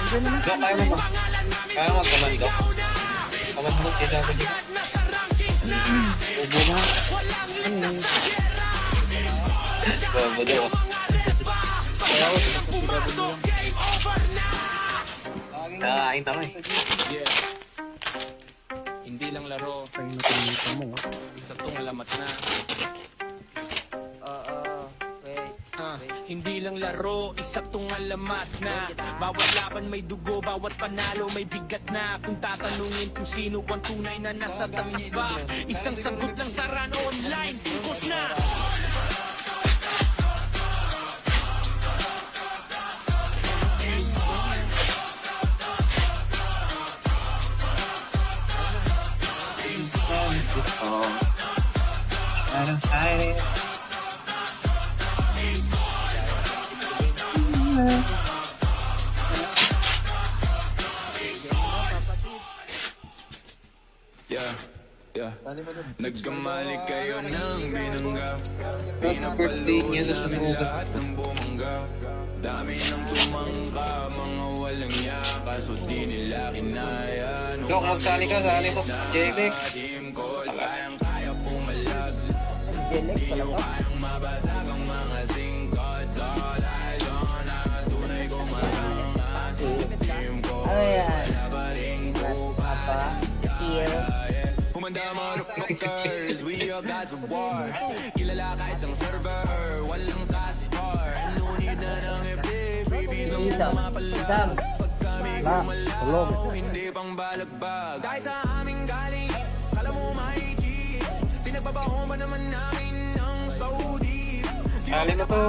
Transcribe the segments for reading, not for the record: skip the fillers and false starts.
So, kaya mo ba? Kaya mag-commando? Commando mo si W. Ubo na. Ano? Bobo daw. Kaya ako sa PW lang. Kakain tama eh. Yeah. Hindi lang laro, Kaya natin mo. isa tong lamat na. Wait. Hindi lang laro, isa tong alamat na. Bawat laban may dugo, bawat panalo may bigat na. Kung tatanungin kung sino ang tunay na nasa taas ba, isang sagot lang sa run online, tingkos na. Try to hide it. Yeah, yeah. Nagkamali kayo ng binangga, pinapalood namin lahat ng bumangga. Dami ng tumangka, mga walang yaka, so di nila kinaya. Dok, magsali ka, sali ko sa JBX. Team calls, kayang-kaya pumalag. Jelek Di pala nyo ba? kayang mabasag ang mga singkots. All eyes on us, tunay kong marangas. Team calls, Ano yan? wala pa rin bukas. Apa? Ear. Humanda motherfuckers, we are gods of war. Kilala ka isang server, walang caspar. No need na ng FD, freebies ng Isam. mapalag. Isam. Pag kami Ba, tulog. gumalaw, hindi pang balagbag. Dahil sa aming galing, kala mo may cheat. Pinagbabaho ba naman namin ng Saudi? Sali mo to.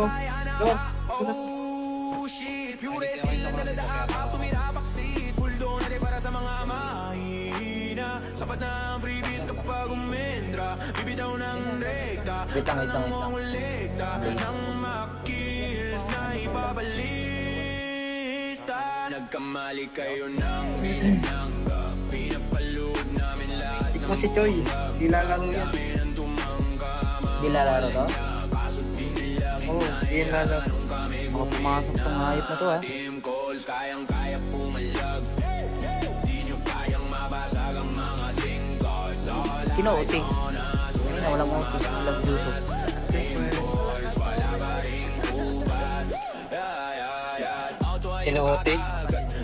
Dok. Oh shit, pure skill ang dala sa akap, tumira backseat. Full donate para sa mga mahina. Sapat na ang freebies kapag umendra. Bibitaw ng rekta, Wait lang, wait lang, wait lang. mongolekta ng makills na ipabalista. Nagkamali kayo ng binangga, pinapalood namin lahat Stick mo si Choi. Di lalaro yan. ng tumangga. Di lalaro to? Kaso di nila Oo, di lalaro. Ako pumasok tong hayop na to ha. team calls, kayang-kaya pumalag. Di nyo kayang mabasag ang mga singkots. All Kino-OT. Kanina walang OT. Walang YouTube. calls, wala pa ring ubas. Sino OT?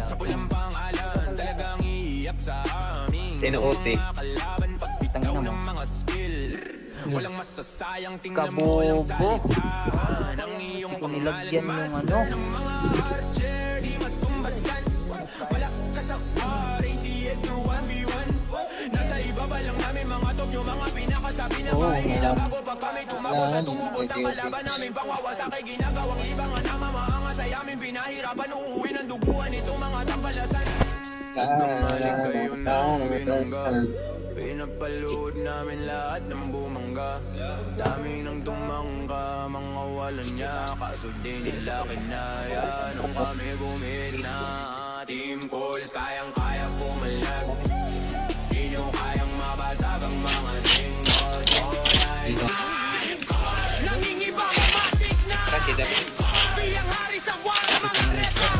Sa pulang pangalan, talagang iiyak sa amin. Sino OT? Kalaban pagbitaw Tangina mo. ng mga skill. Walang masasayang, tingnan mo lang sa Kabobo. listahan. Ang iyong Hindi ko nilagyan yung pangalan, ano. ng mga archer, di matumbasan. Malakas sa war, ATF to 1v1. Nasa ibaba lang namin mga top nyo, mga pinakasabi na mahingila bago pa kami tumabos at tumubos ng kalaban namin. Pangwawasakay, ginagawang libangan na mamaangas ay amin pinahirapan. Uuwi ng duguan itong mga tampalasan. Kamali kayo ng binangga, pinapalood namin lahat ng bumangga. Dami ng tumangka, mga walang niya, kaso di nila kinaya. Nung kami gumina, team calls, kayang-kaya pumalag. Di nyo kayang mabasag ang mga singkots. Nangingibang matik na, Kasi W. biyang hari sa walang mga reta.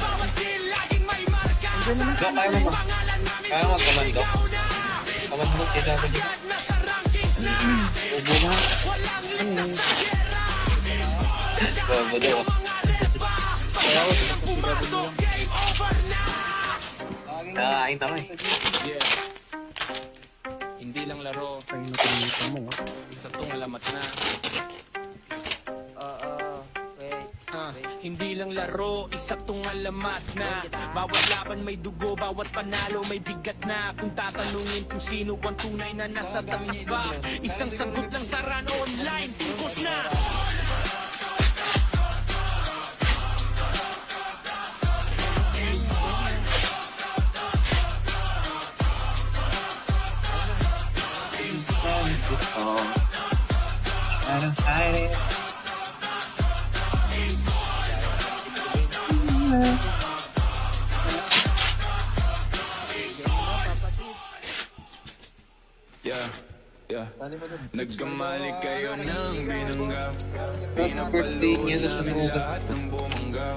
Bawat kill laging may marka. So, kaya mo ba? Kaya mag-commando? Commando mo si W. Ubo na. Ano? Bobo daw. Kaya ako sa PW lang. Kakain tama eh. Yeah. Hindi lang laro, Kaya natin mo. isa tong lamat na. Wait. Hindi lang laro, isa tong alamat na. Bawat laban may dugo, bawat panalo may bigat na. Kung tatanungin kung sino ang tunay na nasa taas ba, isang sagot lang sa run online, tingkos na. Try to hide it. Yeah, yeah. Nagkamali kayo ng binangga, pinapalood namin lahat ng bumangga.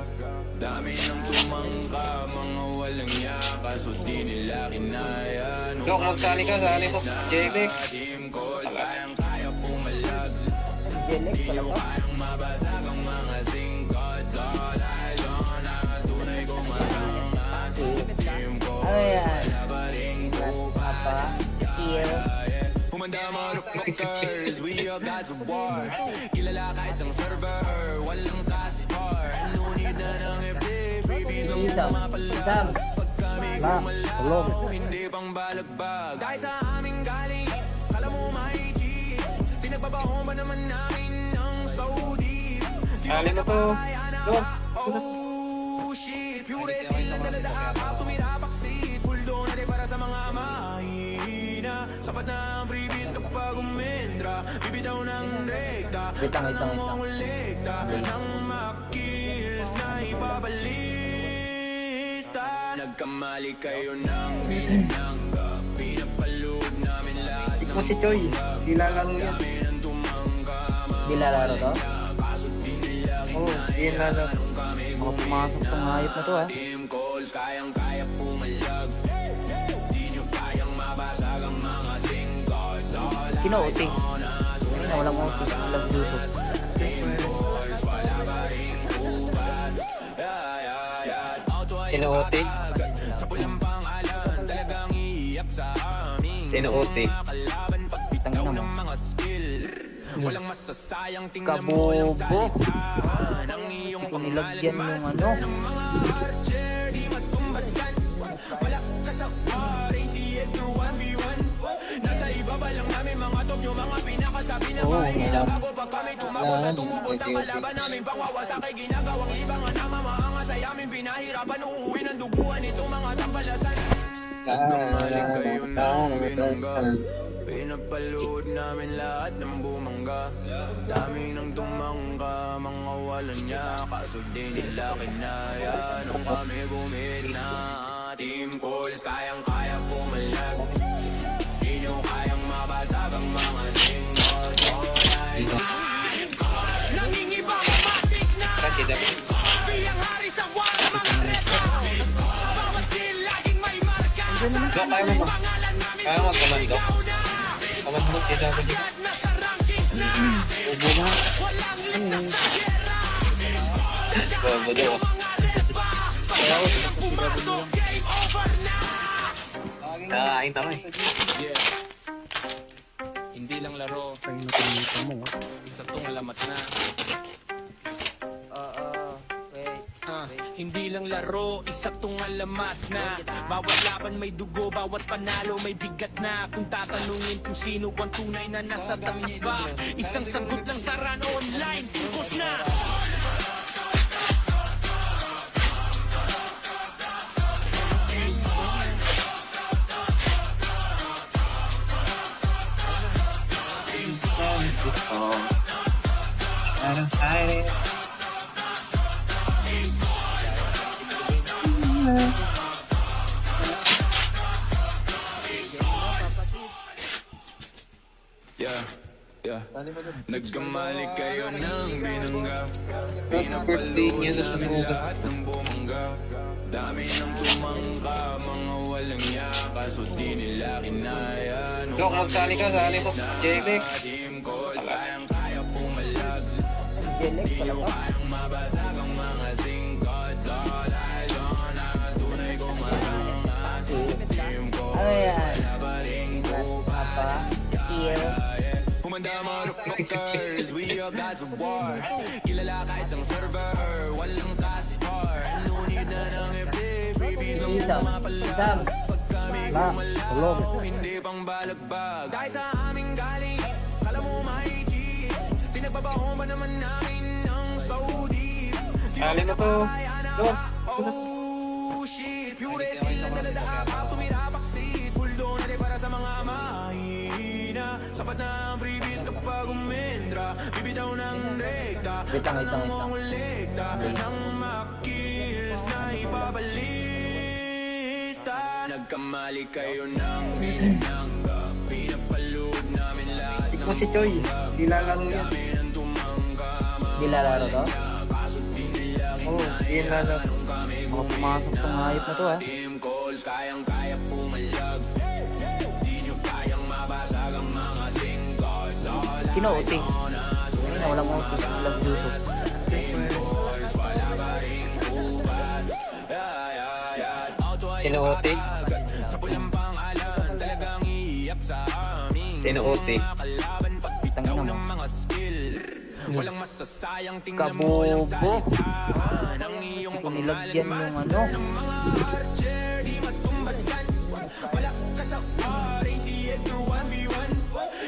Dami ng tumangka, mga walang yaka, so di nila kinaya. Dok, magsali ka, sali ko. JBX. Team calls, kayang-kaya pumalag. Jelek pala ba? Kayang mabasag ang mga singkot. All eyes on us, tunay kong matangas. Team calls, Ano yan? wala pa rin Apa? Ear? Humanda motherfuckers, we are gods of war. Kilala ka isang server, walang taskbar. Nunid na ng FD, freebies ang Isam. mapalag. Pag kami Ma, tulog. gumalaw, hindi pang balagbag. Dahil sa aming galing, kala mo may cheat. Pinagbabaho ba naman namin ng so deep? Sali mo to. Dok. Oh shit, pure skill ang dala sa akap, tumirapaksit. Full donate para sa mga mahina. Sapat na ang freebies kapag umendra. Bibitaw ng rekta, Wait lang. ulikta ng makills na ipabalista. Nagkamali kayo ng binangga, pinapalood namin lahat Ikaw si Choi. Di lalaro yan. ng tumangga. Di lalaro to? Kaso di nila Oo, di lalaro. Mga pumasok tong hayop na to ha. team calls, kayang-kaya pumalag. Di nyo kayang mabasag ang mga singkots. All Kino-OT. Kanina walang OT. Walang YouTube. calls, wala pa rin ubas. Sino OT? Sa pulang pangalan, talagang iiyak sa amin. Sino OT? Kalaban pagbitaw Tangina mo. ng mga skill. Walang masasayang, tingnan mo lang sa Kabobo. listahan. Ang iyong Nilagyan pangalan, yung ano. ng mga archer, di matumbasan. Wala ka sa war, ATL through 1v1. Nasa ibaba lang namin mga top nyo, mga pinakasabi na mahingila bago pa kami tumago sa tumubos na kalaban namin. Pangwawasak ay ginagawang libangan na mamahanga sa yamin. Pinahirapan uuwi ng duguan itong mga tampalasan. Kamalik kayo ng binangga, pinapalood namin lahat ng bumangga. Dami ng tumangga, mga walang niya, kaso di nila kinaya. Nung kami gumina, team calls, kayang-kaya pumalag. Di nyo kayang mabasag ang mga singkot. Nangingibang matik na Kasi dapat. biyang hari sa wala mga reta. Bawat deal laging may marka. Dok, kaya mo ba? Kaya mo magkamando? Kamando si W. Ubo na. Bobo daw. Kaya ako, sigurado lang. Kain tayo. Yeah. Hindi lang laro, Kaya natin mo. isa tong alamat na. Wait. Hindi lang laro, isa tong alamat na. Bawat laban may dugo, bawat panalo may bigat na. Kung tatanungin kung sino ang tunay na nasa taas ba, isang sagot lang sa run online, tungkos na. Parang hide. Yeah. Nagkamali kayo ng binangga, Birthday niya sa namin sunugan. lahat ng bumangga. Dami ng tumangka, mga walang yaka, so di nila kinaya. Nung Dok, magsali ka, sali ko. JBX. team calls, kayang-kaya pumalag. Jelek pala ba? Kayang mabasag ang mga singkot. All eyes on us, tunay kong matangas. Team calls, Ano yan? wala pa rin Apa? Ear? Humanda motherfuckers, we are gods of war. Kilala ka isang server, walang taskbar. Nunid na ng FD, freebies ang Isam. mapalag. Pag kami Ma, tulog. gumalaw, hindi pang balagbag. Dahil sa aming galing, kala mo may cheat. Pinagbabaho ba naman namin ng so deep? Sali mo to. Dok. Oh shit, pure skill ang dala sa akap, tumirapaksit. Full donate para sa mga mahina. Sapat na ang freebies kapag umendra. Bibitaw ng rekta, Wait lang. ulikta ng makills na ipabalista. Nagkamali kayo ng binangga, pinapalood namin lahat Ikaw si Choi. Di lalaro yan. ng tumangga. Di lalaro to? Kaso di nila Oo, yun na lang. baka pumasok tong hayop na to ah. Team calls, kayang-kaya pumalag. Di nyo kayang mabasag ang mga singkots. All Kino-OT. Ayun na, walang OT. Walang YouTube. wala ba ring ubas. Sino OT? Sa pulang pangalan, talagang iiyak sa amin. Sino OT? Kalaban pagpitaw Tangina mo. ng mga skill. Walang masasayang, tingnan mo lang sa Kabobo. listahan. Ang iyong Kung nilagyan yung ano. ng mga archer, di matumbasan. Wala ka sa war, ATF through 1v1.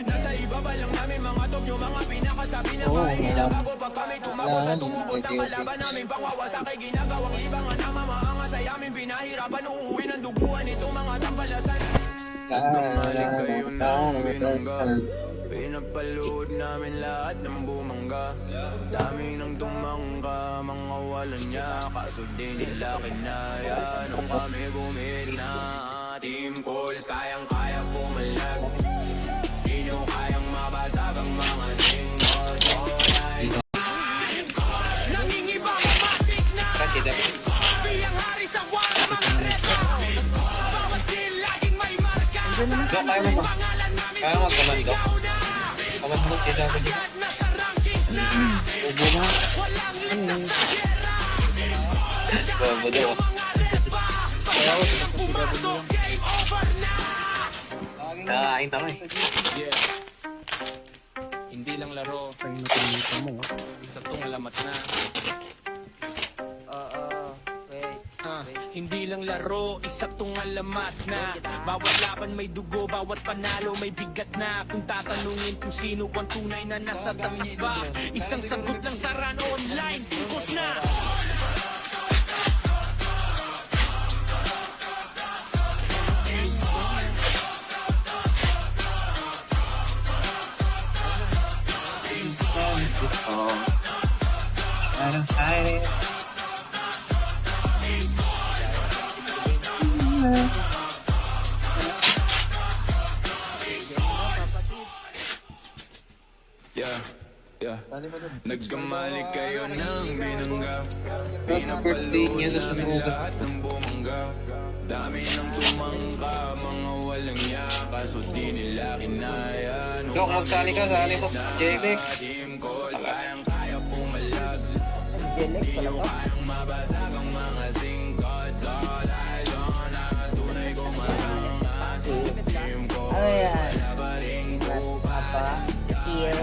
Nasa ibaba lang namin mga top nyo, mga pinakasabi na mahihila bago pa kami tumago sa tumubos ng kalaban namin. Pangwawasak ay ginagawang libangan na mamaangas ay amin pinahirapan. Uuwi ng duguan itong mga tampalasan. Kayo ng binangga, pinapalood namin lahat ng bumangga. Dami ng tumangga, mga walang niya, kaso di nila kinaya. Nung kami gumit na team calls, kayang-kaya pumalag. Di nyo kayang mabasag ang mga singles. Nangingibang matik na Kasi dapat. biyang hari sa wala mga reto. Bawat kill laging may marka. Go, kaya mo ba? Kaya mo magkomando? Komando si W. Ubo na. Bobo daw. Kaya ako, sinasasigabi niya. Kakain tama eh. Yeah. Hindi lang laro, Ay, natinita mo ah. isa tong lamat na. Wait. Hindi lang laro, isa tong alamat na. Bawat laban may dugo, bawat panalo may bigat na. Kung tatanungin kung sino ang tunay na nasa taas ba, isang sagot lang sa run online, tungkos na. Yeah, yeah. Nagkamali kayo ng binangga. Birthday niya sa Namin sunugan. lahat ng bumangga. Dami ng tumangka, mga walang yaka, so di nila kinaya. Nung Dok, magsali ka, sali ko. JBX. team calls, kayang-kaya pumalag. Jelek pala ka. Kayang mabasag ang mga singkots. All eyes on us, tunay kong malangas. Team calls, Ano yan? wala ba ring Apa? Ear.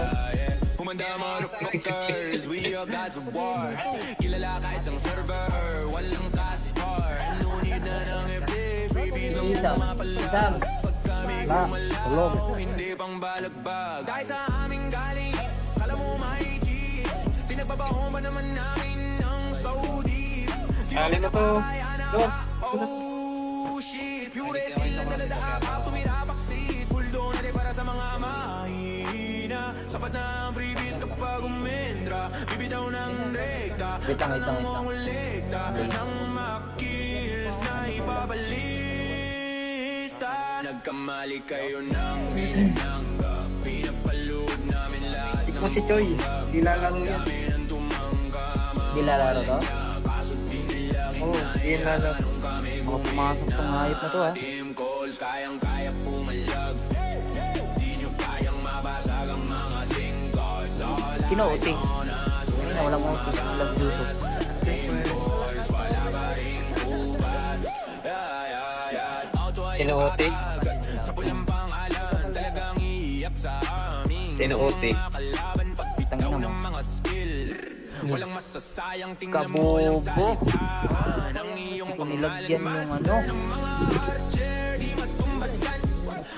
Humanda motherfuckers, we all gods of war. Kilala ka isang server, walang caspar. Nunid na ng FD, freebies ng Isam. mapalag. Pag kami Ba? gumalaw, Tulog. hindi pang balagbag. Dahil sa aming galing, kala mo may G. Pinagbabaho ba naman namin ng Saudi? Sali mo to. Dok. Oh shit, pure skill lang daladaka, tumira backseat. Full donate para sa mga mahina. Sapat na ang freebies kapag umendra. Bibitaw ng rekta, Wait lang, wait lang, wait lang. mangolekta ng makills na ipabalista. Nagkamali kayo ng binangga, pinapalood namin lahat ng Ikaw si Choi. Di lalaro yan. dami ng tumangka. Di lalaro to? Kaso di nila Oo, di lalaro. Baka pumasok tong hayop na to ah. team calls, kayang-kaya pumalag. Di nyo kayang mabasag ang mga singkots. All Kino-OT. Ayun na, walang OT. Walang YouTube. boys, wala ba ring ubas. Sino OT? Sa pulang pangalan, talagang iiyak sa amin. Sino OT? Kalaban pagpitaw Tangina mo. ng mga skill. Walang masasayang, tingnan mo lang sa Kabobo. listahan. Ang iyong Kung nilagyan yung ano. ng mga archer, di matumbasan.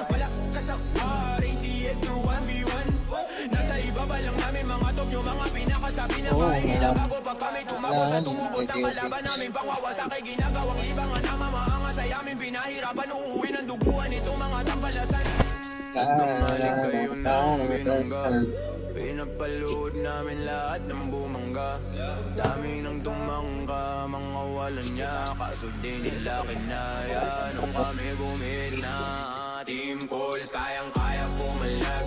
Wala ka sa war, ATF through 1v1. Nasa ibaba lang namin mga top nyo, mga pinakasabi na mahihila bago pa kami tumago sa tumubos ng kalaban namin. Pangwawasak ay ginagawang libangan na mamaangas ay amin pinahirapan. Uuwi ng duguan itong mga tampalasan. Nagkamali kayo ng binangga. Pinapalood namin lahat ng bumangga. Dami ng tumangka, mga walang niya, kaso di nila kinaya. Nung kami gumit na team calls, kayang-kaya pumalag.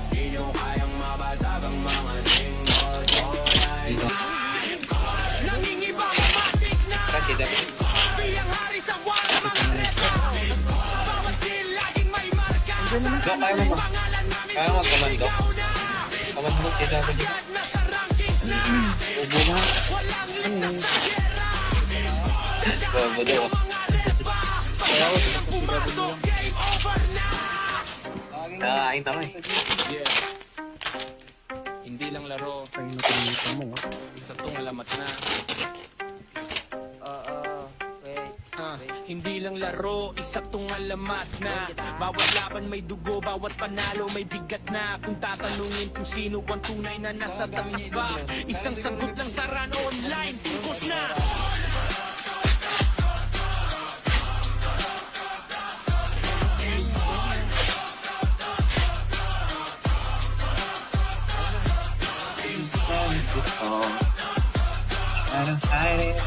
Di nyo kayang mabasag ang mga singles. All eyes kaya mo ba? Kaya mo komando? Komando si W. Ubo na. Ano? Bobo daw. Kaya ako sa PW. Nakain tama eh. Yeah. Hindi lang laro, Kaya natin mo. isa tong alamat na. Wait. Hindi lang laro, isa tong alamat na. Bawat laban may dugo, bawat panalo may bigat na. Kung tatanungin kung sino ang tunay na nasa tamis ba, isang sagot lang sa run online, tingkos na. I don't hide it.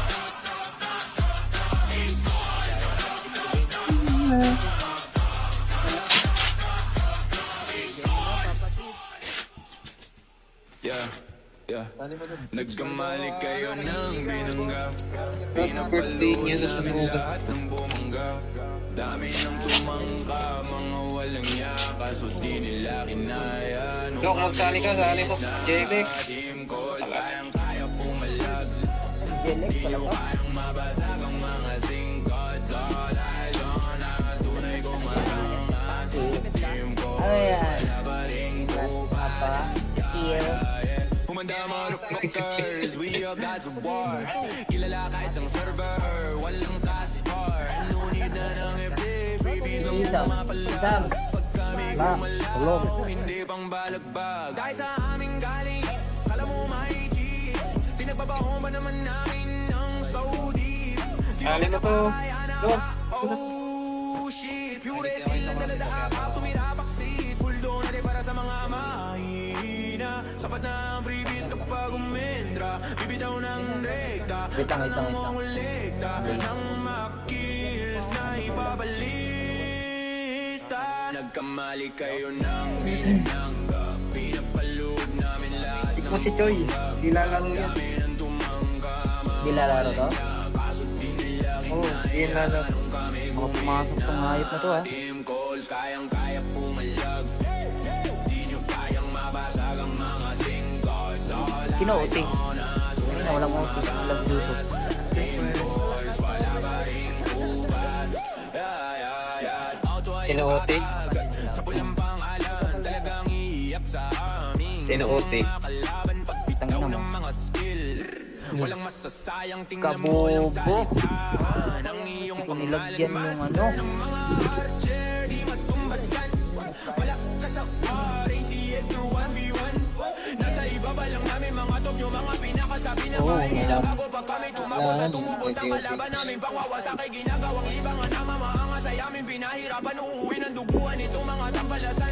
Yeah, yeah. Nagkamali kayo ng binangga. Birthday niya sa sunugan. Lahat ng bumangga. Dami ng tumangka, mga walang yaka, so di nila kinaya. Dok, magsali ka, sali ko. JBX. Team calls, kayang-kaya pumalag. Jelek pala ba? Kayang mabasag ang mga singkots. All eyes on us, tunay kong matangas. Team calls, wala pa rin Apa? Ear. Humanda motherfuckers, we are gods of war. Kilala ka isang server, walang taskbar. No need na ng FD, freebies ang Isam. mapalag. Pag kami Ba? Tulog. hindi pang balagbag. Dahil sa aming galing, kala mo may cheat. Pinagbabaho ba naman namin ng Saudi? Sali mo to. Dok. Oh shit, pure skill ang dala sa akap, tumira backseat. Full donate para sa mga mahina. Sapat na ang freebies kapag umendra. Bibitaw ng rekta, Wait lang. mongolekta ng makills na ipabalista. Nagkamali kayo ng binangga. Pinapalood namin lahat Tik mo si Choi. Di lalaro yan. ng tumangga. Di lalaro to? Kaso di nila Oo, di lalaro. Mga pumasok tong hayop na to ha. team calls, kayang-kaya pumalag. Di nyo kayang mabasag ang mga singkots. All Kino-OT. Kanina walang OT. Walang YouTube. calls, wala pa rin ubas. Sino OT? Sa pulang pangalan, talagang iiyak sa amin. Sino OT? Kalaban pagbitaw Tangina mo. ng mga skill. Walang masasayang, tingnan mo lang sa Kabobo. listahan. Ang iyong Hindi ko nilagyan yung ano. ng mga archer, di matumbasan. Wala ka sa war, ATM through 1v1. Nasa ibaba lang namin mga top nyo, mga pinakasabi na Oo, mahihila wala. bago pa kami tumago sa tumubos na kalaban namin. Pangwawasak ay ginagawang libangan na mamaangas ay amin pinahirapan. Uuwi ng duguan itong mga tampalasan.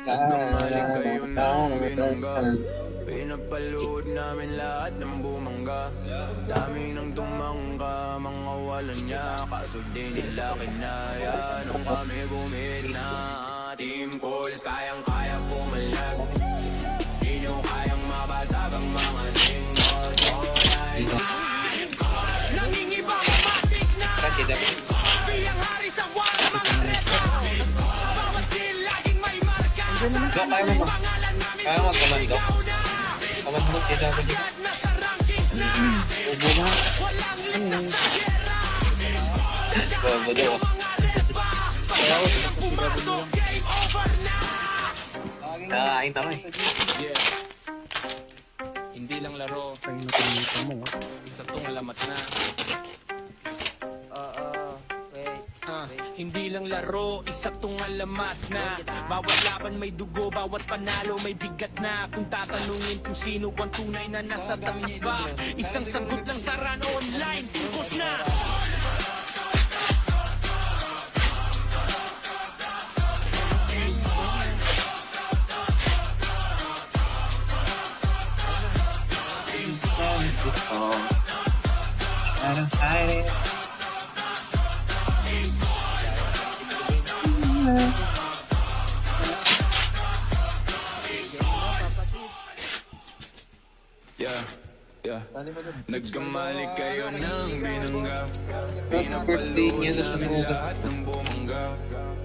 Nagkamaling kayo ng binangga. Pinapalood namin lahat ng bumangga. Dami ng tumangka, mga walang niya. Kaso di nila kinaya nung kami gumina. Team calls, kayang-kaya pumalag. Di nyo kayang mabasag ang mga singles. Nangingibang matik na Kasi W. biyang hari sa wala mga reto. Bawat kill laging may marka. Dok, kaya mo ba? Kaya mo komando? Komando si W. Ubo na. Ano? Bobo daw. Kaya ako sa PW. Nakain tama eh. Yeah. Hindi lang laro, Kaya natin mo. isa tong alamat na. Wait. Hindi lang laro, isa tong alamat na. Bawat laban may dugo, bawat panalo may bigat na. Kung tatanungin kung sino ang tunay na nasa tamis ba, isang sagot lang sa run online, tingkos na. I don't hide it. Yeah, yeah. Nagkamali kayo ng binangga. Birthday niya sa Pinapalood sunugan. namin lahat ng bumangga.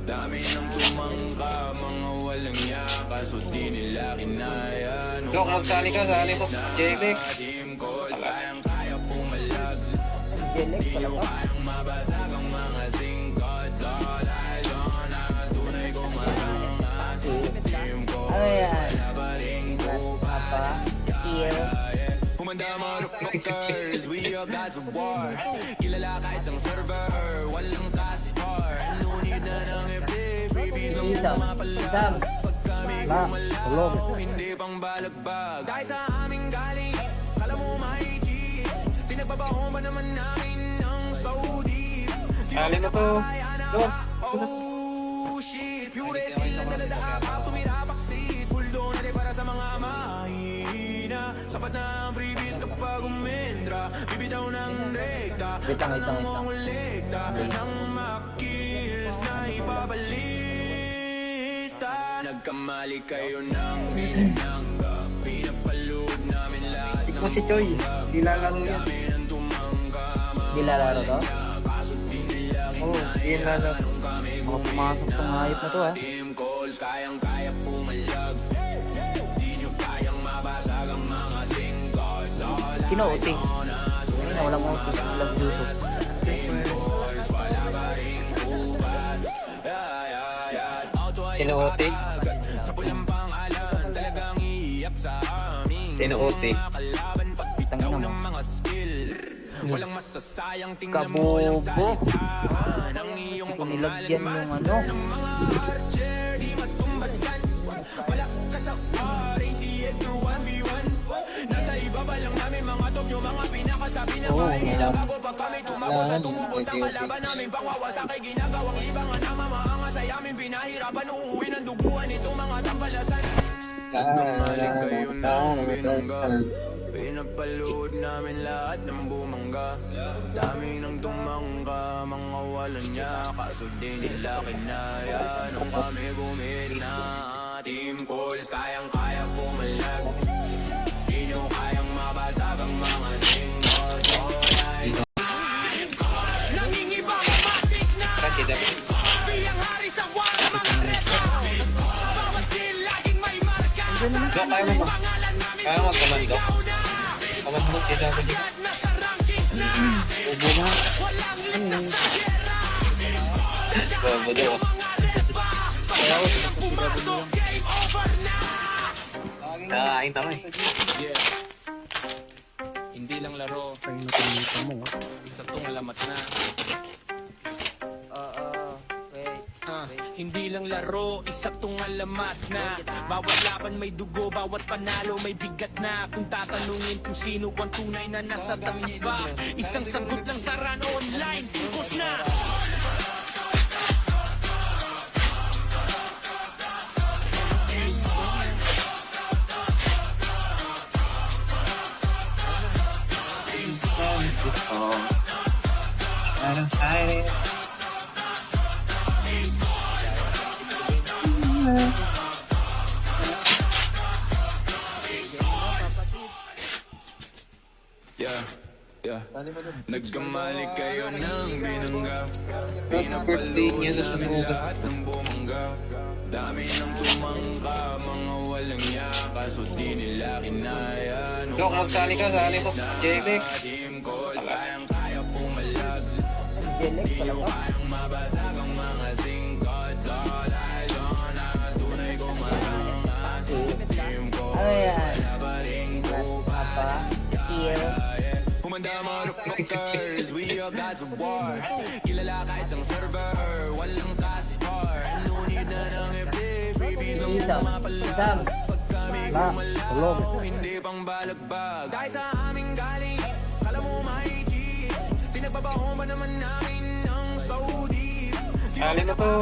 Dami ng tumangka, mga walang yaka, so di nila kinaya. Dok, magsali ka, sali ko. JBX. Team calls, kayang-kaya pumalag. Jelek pala ba? Kayang mabasag ang mga singkat. All eyes on us, tunay kong marangas. Team calls, Ano yan? wala pa rin Apa? Ear? Humanda motherfuckers, we are gods of war. Kilala ka isang server, walang caspar. Nunid na ng FD, freebies ng Isam. mapalag. Pag kami Ma, gumalaw, hindi pang balagbag. Dahil sa aming galing, kala mo may G. Pinagbabaho ba naman namin ng Saudi? Sali mo to. Dok. Oh shit, pure skill na dala sa akap, tumira baksit. Full donate para sa mga mahina. Sapat na ang freebies kapag umendra. Bibitaw ng rekta, Wait lang. nangungulikta ng makills na ipabalista. Nagkamali kayo ng minangga, pinapalood namin lahat Ikaw si Choi. Di lalaro yan. ng tumangga. Di lalaro to? Kaso di nila Oo, di lalaro. Mga pumasok tong hayop na to ha. team calls, kayang-kaya pumalag. Di nyo kayang mabasag ang mga singkots. All Kino-OT. Kanina walang OT. Walang YouTube. calls, wala pa rin ubas. Sino OT? Sa pulang pangalan, talagang iiyak sa amin. Sino OT? Kalaban pagbitaw Tangina mo. ng mga skill. Walang masasayang, tingnan mo lang sa Kabobo. listahan. Ang iyong Kung pangalan nilagyan yung ano. ng mga archer, di matumbasan. Wala ka sa war, ATF through 1v1. Nasa ibaba lang namin mga top nyo, mga pinakasabi na mahingila bago pa kami tumago sa tumubos ng kalaban namin. Pangwawasak ay ginagawang libangan na mamahanga sa yamin. Pinahirapan uuwi ng duguan itong mga tampalasan. Gumaling kayo ng binangga, pinapalood namin lahat ng bumangga. Dami ng tumangga, mga walang niya, kaso di nila kinaya. Nung kami gumina, team calls, kayang-kaya pumalag. Di nyo kayang mabasag ang mga singkot. Nangingiba matik na, Kasi dami. biyang hari sa war, mga reto. Bawat kill, laging may marka. Dok, kaya mo ba? Kaya mo magkamando. Kamando si W. Ubo na. Bobo daw. Kaya ako sinasabing Nakain tama eh. Yeah. Hindi lang laro, Ay, natinita mo ha. isa tong alamat na. Wait. Hindi lang laro, isa tong alamat na. Bawat laban may dugo, bawat panalo may bigat na. Kung tatanungin kung sino ang tunay na nasa taas ba, isang sagot lang sa run online, tungkos na. Yeah. Nagkamali kayo ng binangga, Birthday niya sa namin sunugan. lahat ng bumangga. Dami ng tumangka, mga walang yaka, so di nila kinaya. Nung Dok, magsali ka, sali ko. JBX. team calls, kayang-kaya pumalag. Jelek pala ba? Kayang mabasag ang mga singkots. All eyes on us, tunay kong marangas. Team calls, Ano yan? wala pa rin Apa? Ear? Humanda motherfuckers, we are gods of war. Kilala ka isang server, walang caspar. Nunid na ng FD, freebies ng Isam. mapalag. Pag kami Ma, tulog. gumalaw, hindi pang balagbag. Dahil sa aming galing, kala mo may G. Pinagbabaho ba naman namin ng Saudi? Sali mo to.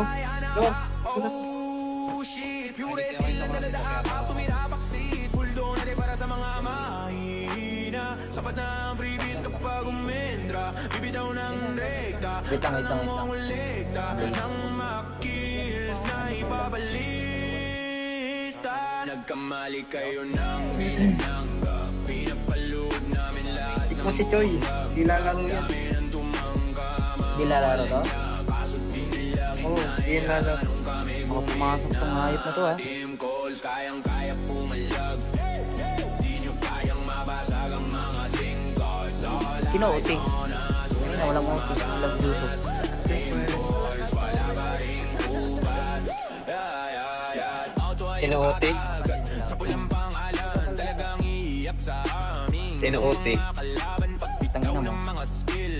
Dok. Oh shit, pure skill na dala sa akap, tumira baksit. Full donate para sa mga mahina. Sapat na ang freebies kapag umendra. Bibitaw ng rekta, Wait lang. nangungulikta ng makills na ipabalista. Nagkamali kayo ng binangga, pinapalood namin lahat Ikaw si Choi. Di lalaro yan. ng tumangga. Di lalaro to? Kaso di nila Oo, yun na lang. mga pumasok tong hayop na to ha. Team calls, kayang-kaya pumalag. Di nyo kayang mabasag ang mga singkots. All Kino-OT. Ayun na, walang OT. Walang YouTube. wala ba ring ubas. Sino OT? Sa pulang pangalan, talagang iiyak sa amin. Sino OT? Kalaban pagpitaw Tangina mo. ng mga skill.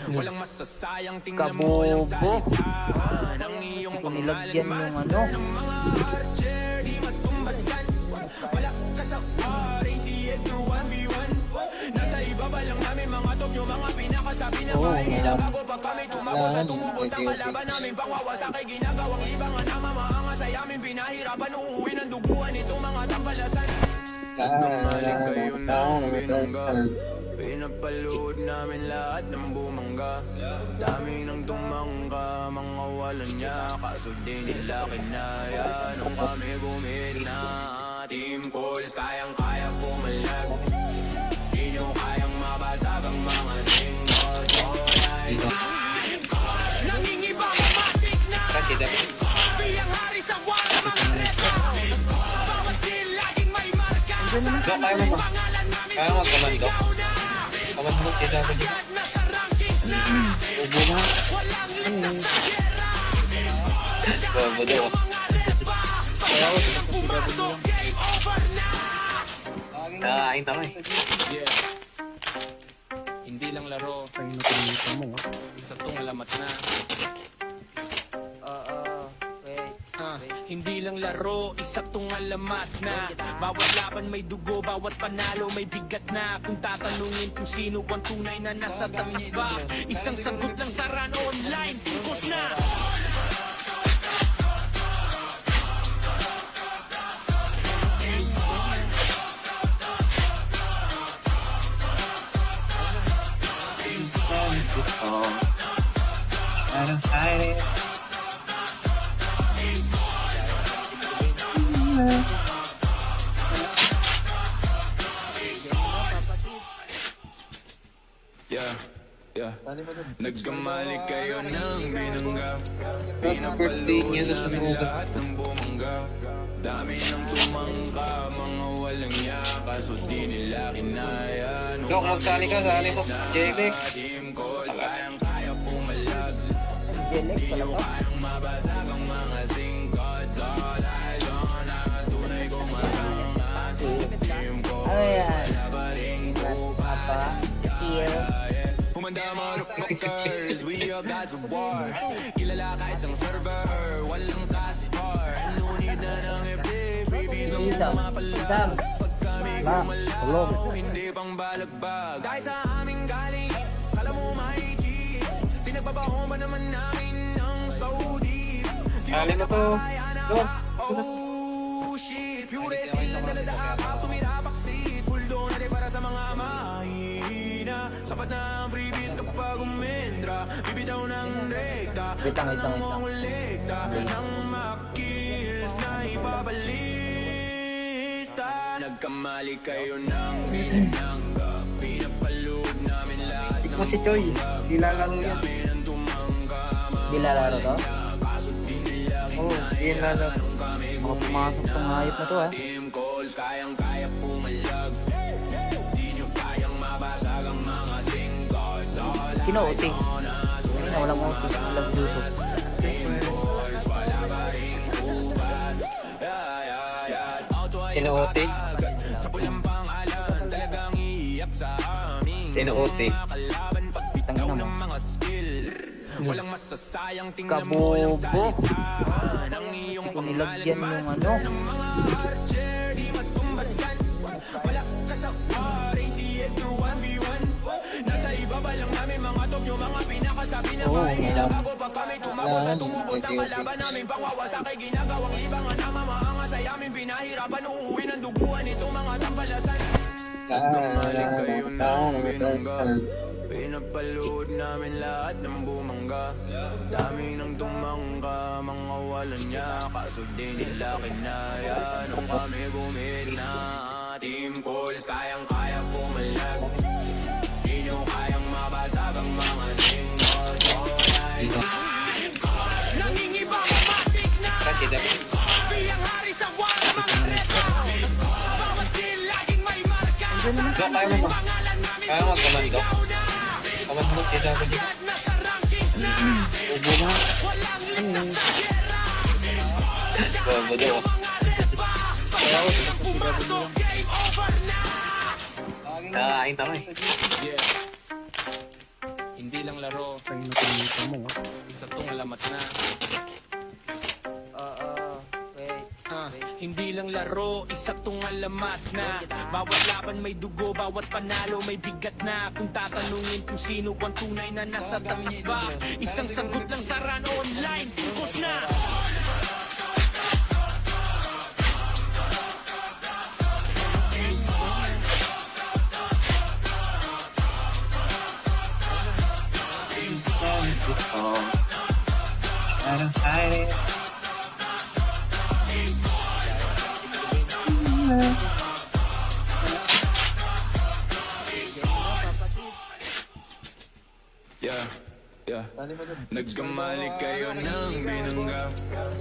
Walang masasayang, tingnan mo walang Kabobo. salisahan. Ang iyong Hindi ko nilagyan yung ano. ng mga archer, di matumbasan. Malakas sa war, ATF to 1v1. Nasa ibaba lang namin mga top nyo, mga pinakasabi na Oo, mahingila wala. bago pa kami tumabos at tumubos ng kalaban namin. Pangwawasakay, ginagawang libangan na mamaangas ay amin pinahirapan. Uuwi ng duguan itong mga tampalasan. Pinapalood namin lahat ng bumangga. Dami ng tumangga, mga wala niya. Kaso di nila kinaya nung kami gumina. Team calls, kayang-kaya pumalag. Di nyo kayang mabasag ang mga single. Nangingibang matik na Kasi dapat. biyang hari sa wala mga reto. Bawat deal laging may marka. Sa Dok, kaya mo ba? pangalan namin Kaya mo komando? Komando si David. nasa rankings na. Ubo na. Walang ligtas sa gera. Bobo daw. Mga repa. Pag pumasok, game over na. Nakain tama eh. Hindi lang laro, Ayun na pinita mo ha. isa tong alamat na. Wait. Hindi lang laro, isa tong alamat na. Bawat laban may dugo, bawat panalo may bigat na. Kung tatanungin kung sino ang tunay na nasa taas ba, isang sagot lang sa run online, tungkos na. Try to hide it. Yeah. Nagkamali kayo ng binangga. Birthday niya sa sunugan. Lahat ng bumangga. Dami ng tumangka, mga walang yaka. So di nila kinaya. Dok, magsali ka, sali ko. JBX. Team calls, kayang-kaya pumalag. Jelek pala to. Kayang mabasag ang mga singkots. All eyes on us, tunay kong matangas. Team calls, Ano yan? wala ba ring Apa? Ear. Humanda motherfuckers, we all gods of war. Kilala ka isang server, walang taskbar. No need na ng FD, freebies ang Isam. mapalag. Pag kami Ba? gumalaw, Tulog. hindi pang balagbag. Dahil sa aming galing, kala mo may cheat. Pinagbabaho ba naman namin ng so deep? Di ba Sali ko to. Dok. Oh shit, pure skill lang talaga akap, tumira backseat. Full donate para sa mga mahina. Sapat na ang freebies kapag umendra. Bibitaw ng rekta, Wait lang, wait lang, wait lang. mangolekta ng makills na ipabalista. Nagkamali kayo ng binangga. Pinapalood namin lahat ng Ikaw si Choi. Di lalaro yan. kami ng tumangka. Di lalaro to? Kaso di nila Oo, di lalaro. Mga pumasok tong hayop na to ha. team calls, kayang-kaya pumalag. Di nyo kayang mabasag ang mga singkots. All Kino-OT. Ayun na, walang OT. Walang YouTube. wala ba ring ubas. Sino OT? Sa pulang pangalan, talagang iiyak sa amin. Sino OT? Kalaban pagpitaw Tangina mo. ng mga skill. Walang masasayang, tingnan mo walang Kabobo. salisahan. Ang iyong Hindi ko nilagyan yung ano. ng mga archer, di matumbasan. Malakas sa war, ATF to 1v1. Nasa ibaba lang namin mga top nyo, mga pinakasabi na Oo, mahingila wala. bago pa kami tumabos at tumubos ng kalaban namin. Pangwawasakay, ginagawang libangan na mamaangas ay amin pinahirapan. Uuwi ng duguan itong mga tampalasan. Nagkamali kayo ng binangga. Pinapalood namin lahat ng bumangga. Dami ng tumangka, mga wala niya. Kaso di nila kinaya nung kami gumina. Team calls, kayang-kaya pumalag. Di nyo kayang mabasag ang mga singles. All eyes on us. Andiyan naman. Go, kaya mo ba? Kaya mo komando? Komando si W. Ubo na. Ano yun? Bobo daw. Kaya ako, sinasabog lang. Nakain tama eh. Yeah. Hindi lang laro, Kaya natin mo, ah. isa tong lamat na. Wait. Hindi lang laro, isa tong alamat na. Bawat laban may dugo, bawat panalo may bigat na. Kung tatanungin kung sino ang tunay na nasa tamis ba, isang sagot lang sa run online, tungkos na. Try to hide it. Yeah, yeah. Nagkamali kayo ng binangga.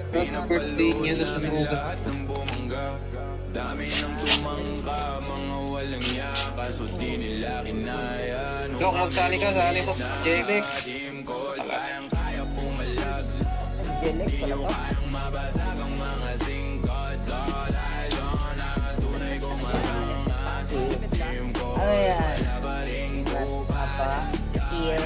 Pinapalood namin lahat ng bumangga. Dami ng tumangka, mga walang yaka. So di nila kinaya. Go, magsali ka, sali ko sa JBX. Team calls, kayang-kaya pumalag. Jelek pala ba? Kayang mabasag ang mga singkot. All eyes on us, tunay kong malangas. Team calls, Ano yan? wala pa rin Apa? Ear.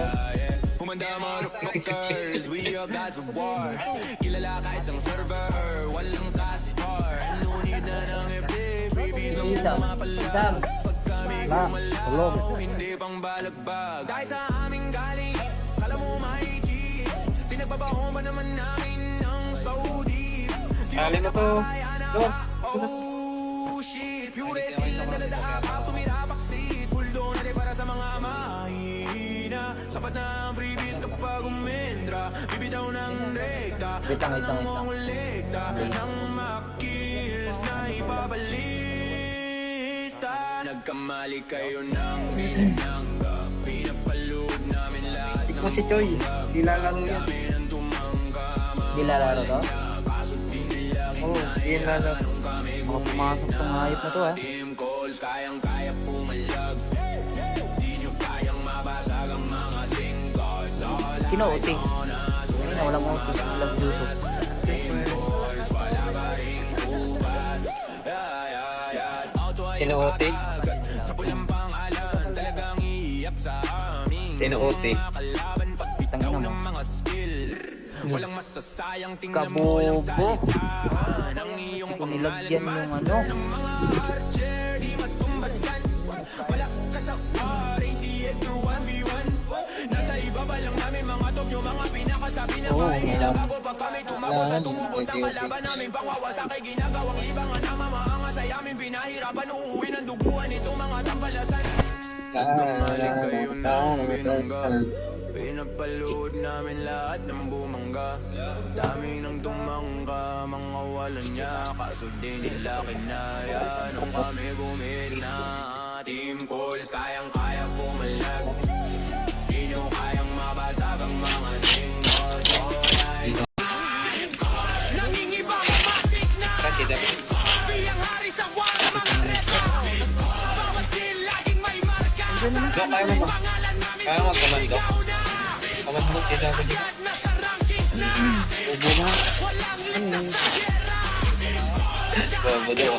Humanda motherfuckers, we all gods of war. Kilala ka isang server, walang caspar. Nunid na ng FD, freebies ang Isam. mapalag. Isam. Pag kami Ba? Hello. gumalaw, hindi pang balagbag. Dahil sa aming galing, kala mo may cheat. Pinagbabaho ba naman namin ng Saudi? Sali ko to. Go. Oh shit, pure skill lang dala sa akap, tumira backseat. Full donate para sa mga mahina. Sapat na ang freebies kapag umendra. Bibitaw ng rekta, Wait lang, wait lang, wait lang. mongolekta ng makills na ipabalista. Nagkamali kayo ng binangga. Pinapalood namin lahat Stick mo si Choi. Di lalaro yan. ng tumangga. Di lalaro to? Kaso di nila Oo, di lalaro. Mga pumasok tong hayop na to, ah. team calls, kayang-kaya pumalag. Di nyo kayang mabasag ang mga singkots. All Kino-OT. Ayun na, walang OT. Walang YouTube. calls, wala pa rin ubas. Sino OT? Sa pulang pangalan, talagang iiyak sa amin. Sino OT? Kalaban pagbitaw Tangina mo. ng mga skill. Walang masasayang, tingnan mo lang sa Kabobo. listahan. Ang iyong Hindi ko nilagyan yung ano. ng mga archer, di matumbasan. Wala ka sa war, ATF through 1v1. Nasa ibaba lang namin mga top nyo, mga pinakasabi na Oo, mahihila wala. bago pa kami tumago sa tumubos na kalaban namin. Pangwawasak ay ginagawang libangan na mamaangas ay amin pinahirapan. Uuwi ng duguan itong mga tampalasan. Nagkamaling kayo ng binangga. Pinapalood namin lahat ng bumangga. Dami ng tumangka, mga walang niya. Kaso di nila kinaya nung kami gumina. Team calls, kayang-kaya pumalag. Di nyo kayang mabasag ang mga single. Nangingibang matik na Kasi W. biyang hari sa wala mga reta. Bawat kill laging may marka. Andiyan naman. Go, kaya mo ba? Kaya mo komando? Komando si W. Ubo na. Ano yun? Bobo daw.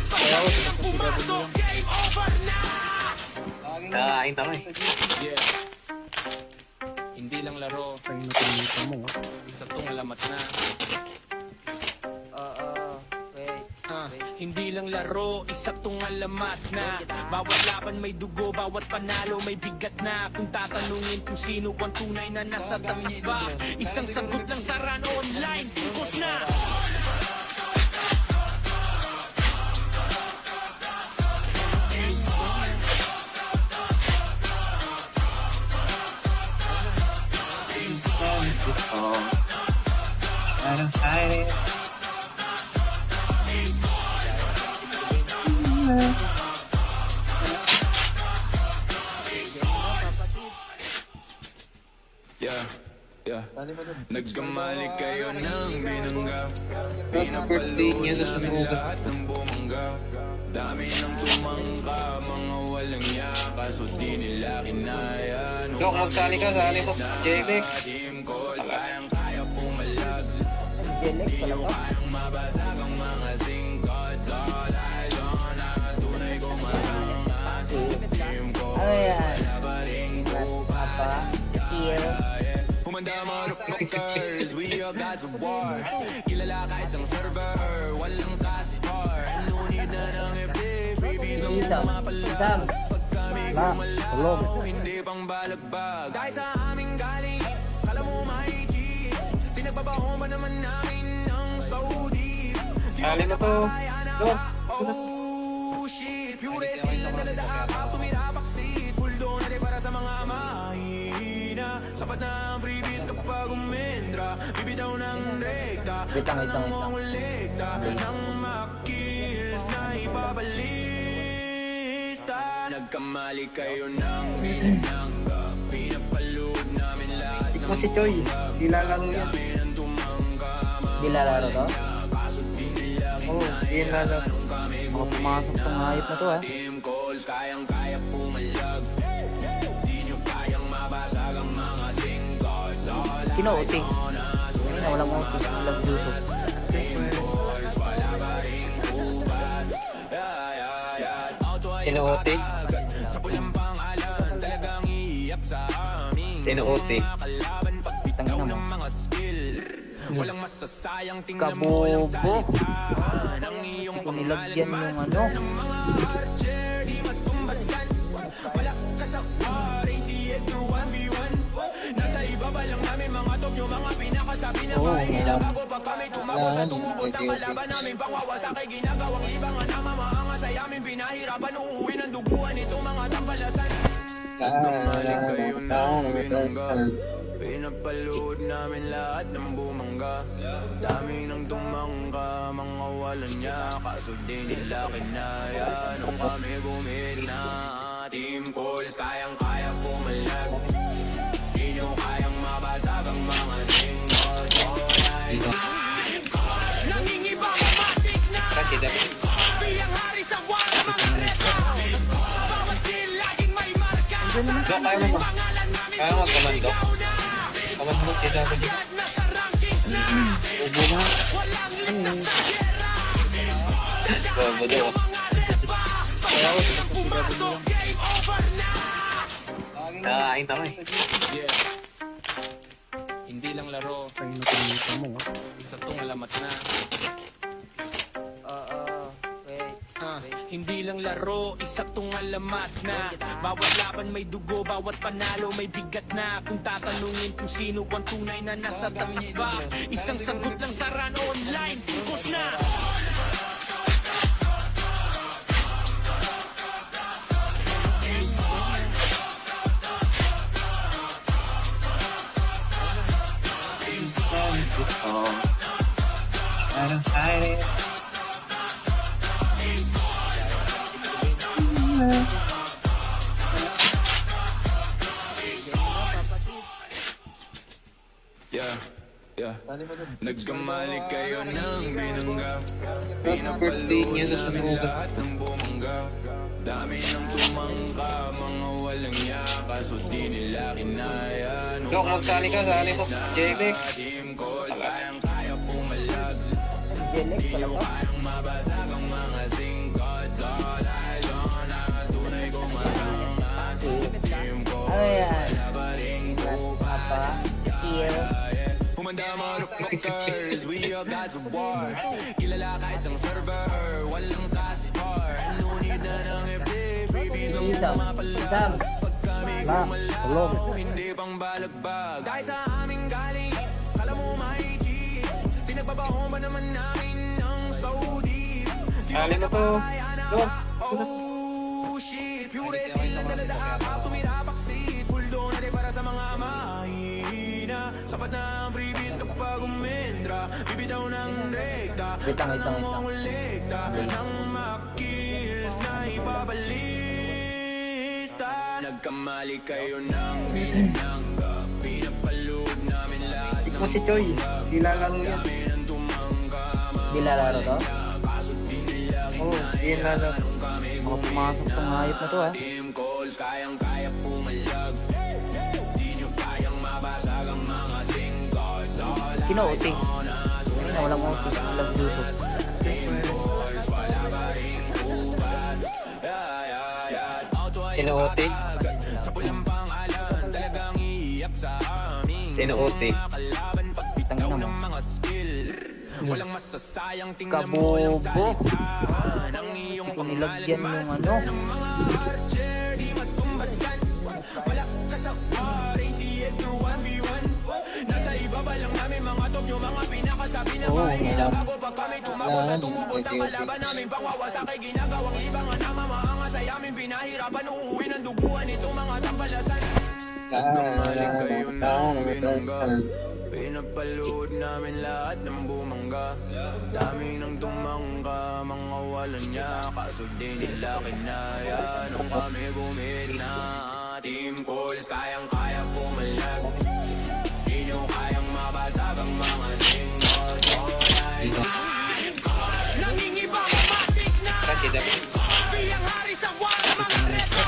Kaya ako, sinasabog lang. Nakain tama eh. Yeah. Hindi lang laro, Kaya natin mo, ah. isa tong lamat na. Wait. Hindi lang laro, isa tong alamat na. Bawat laban may dugo, bawat panalo may bigat na. Kung tatanungin kung sino ang tunay na nasa tamis ba, isang sagot lang sa run online, tungkos na. Try to hide it. Yeah, yeah. Nagkamali kayo ng binangga. Pinapalood namin lahat ng bumangga. Dami ng tumangka, mga walang yaka, so di nila kinaya. Dok, magsali ka, sali ko. JBX. Team calls, kayang-kaya pumalag. Jelek pala ba? Kayang mabasag ang mga singkot. All eyes on us, tunay kong marangas. Team calls, Ano yan? wala pa rin Apa? Ear? Humanda motherfuckers, we are gods of war. Kilala ka isang server, walang caspar. No need na ng FD, freebies ang Isam. mapalag. Pag kami Ma, tulog. hindi pang balagbag. Dahil sa aming galing, kala mo may cheat. Pinagbabaho ba naman namin ng Saudi? Sali mo to. Dok. Oh shit, pure skill na dala sa akap, tumira backseat. Full down na rin para sa mga mahina. Sapat na ang freebies kapag umendra. Bibitaw ng rekta, Bitang, ka bitang, ng mongolekta. Nang makills na ipabalista. Nagkamali kayo ng binangga. Pinapalood namin lahat Ikaw si Choi. Di lalaro yan. ng tumangga. Di lalaro to? Kaso di nila Oo, di lalaro. Mga pumasok tong hayop na to ha. team calls, kayang-kaya pumalag. Di nyo kayang mabasag ang mga singkots. All Kinuuti. Ayun na, walang uti. Walang YouTube. team calls, wala pa rin kubas. Sino Ote? Sa pulang pangalan, talagang iiyak sa amin. Sino Ote? Kalaban pagbitaw Tangina mo. ng mga skill. Walang masasayang, tingnan mo yung Kabobo. salistahan. Ang iyong Kung nilagyan yung ano. mga archer, di matumbasan. Malakas sa war, ATF to 1v1. Nasa ibaba lang namin mga top nyo, mga pinakasabi na mahihila. Bago pa kami tumago sa tumubos ng kalaban namin. Pangwawasak ay ginagawang libangan na mamaangas ay amin pinahirapan. Uuwi ng duguan itong mga tampalasan. Kamalik kayo ng binangga. Pinapalood namin lahat ng bumangga. Dami ng tumangka, mga walang niya. Kaso di nila kinaya nung kami gumina. Team calls, kayang-kaya pumalag. Di nyo kayang mabasag ang mga single. Nangingiba matik na. Kasi David. Biyang hari sa wala mga reto. Bawat deal laging may marka. Dok, kaya mo ba? Kaya mo komando. Komando si David. Ubo na. Bobo daw. Kaya ako, sinasabing Nakain tama eh. Yeah. Hindi lang laro, Ay, nakamita mo ha. isa tong alamat na. Wait. Hindi lang laro, isa tong alamat na. Bawat laban may dugo, bawat panalo may bigat na. Kung tatanungin kung sino ang tunay na nasa taas ba, isang sagot lang sa run online, tungkos na. Parang side. Yeah, yeah. Nagkamali kayo ng binangga. Pinapalood namin lahat ng bumangga. Dami ng tumangka, mga walang yaka, so di nila kinaya. Dok, magsali ka, sali ko. JBX. Team calls, kayang-kaya pumalag. Jelek pala ba? Kayang mabasag ang mga singkots. All eyes on us, tunay kong marangas. Team calls, Ano yan? wala pa rin kubas. Apa? Ear? Humanda motherfuckers, we are gods of war. Kilala ka isang server, walang caspar. No need na ng FD, freebies ang Isam. mapalag. Pag kami Ma, tulog. hindi pang balagbag. Dahil sa aming galing, kala mo may cheat. Pinagbabaho ba naman namin ng Saudi? Sali mo to. Dok. Oh shit, pure skill na dala sa akap, tumira backseat. Full down na rin para sa mga mahina. Sapat na ang freebies kapag umendra. Bibitaw ng rekta, Bitang, ka ng bitang, bitang. mongolekta. Nang makills na ipabalista. Nagkamali kayo ng binangga. Pinapalood namin lahat Ikaw si Choi. Di lalaro yan. ng tumangka. Di lalaro to? Kaso di nila Oo, kinaya Yun na lang. Baka pumasok tong hayop na to ha. Team calls, kayang-kaya pumalag. Di nyo kayang mabasag ang mga singles. All Kino-OT. Ayun na, walang OT. Walang YouTube. wala ba ring ubas. Sino OT? Sa pulang pangalan, talagang iiyak sa amin. Sino OT? Kalaban pagpitaw Tangina mo. ng mga skill. Walang masasayang, tingnan mo yung Kabobo. salistahan. Ang iyong Hindi ko nilagyan yung ano. ng mga archer, di matumbasan. Malakas sa war, ATF to 1v1. Nasa ibaba lang namin mga top nyo, mga pinakasabi na bahay nila. Bago pa kami tumago sa tumubos ng kalaban namin. Pangwawasak ay ginagawang libangan na mamaangas ay amin pinahirapan. Uuwi ng duguan itong mga tampalasan. Nagkamaling kayo ng binangga. Pinapalood namin lahat ng bumangga. Dami nang tumangga, mga walang niya. Kaso di nila kinaya nung kami gumina. Team calls, kayang-kaya pumalag. Di nyo kayang mabasag ang mga singles. Nangingibang matik na President. Biyang hari sa war, mga reto.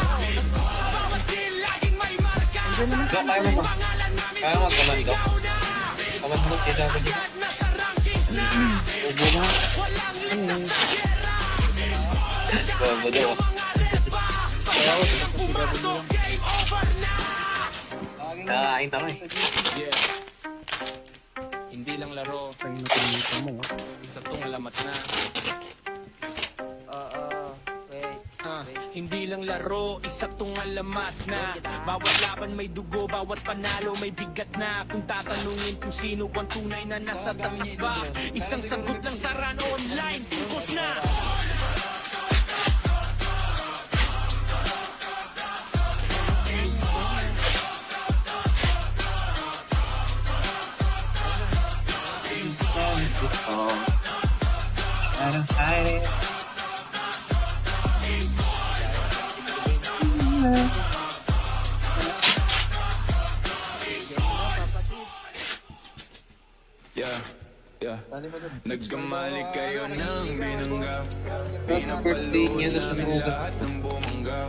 Bawat deal, laging may marka. Go, kaya mo ba? Kaya mo magkomando? Komando si W. Ubo na. Bobo daw. Kaya ako, sinasasigabi niya. Kakain tama eh. Hindi lang laro, Kaya natinita mo ha. isa tong lamat na. Wait. Hindi lang laro, isa tong alamat na. Bawat laban may dugo, bawat panalo may bigat na. Kung tatanungin kung sino ang tunay na nasa taas ba, isang sagot lang sa run online, tungkos na. Try to hide it. Yeah. Nagkamali kayo ng binangga. Birthday niya sa sunugan. Lahat ng bumangga.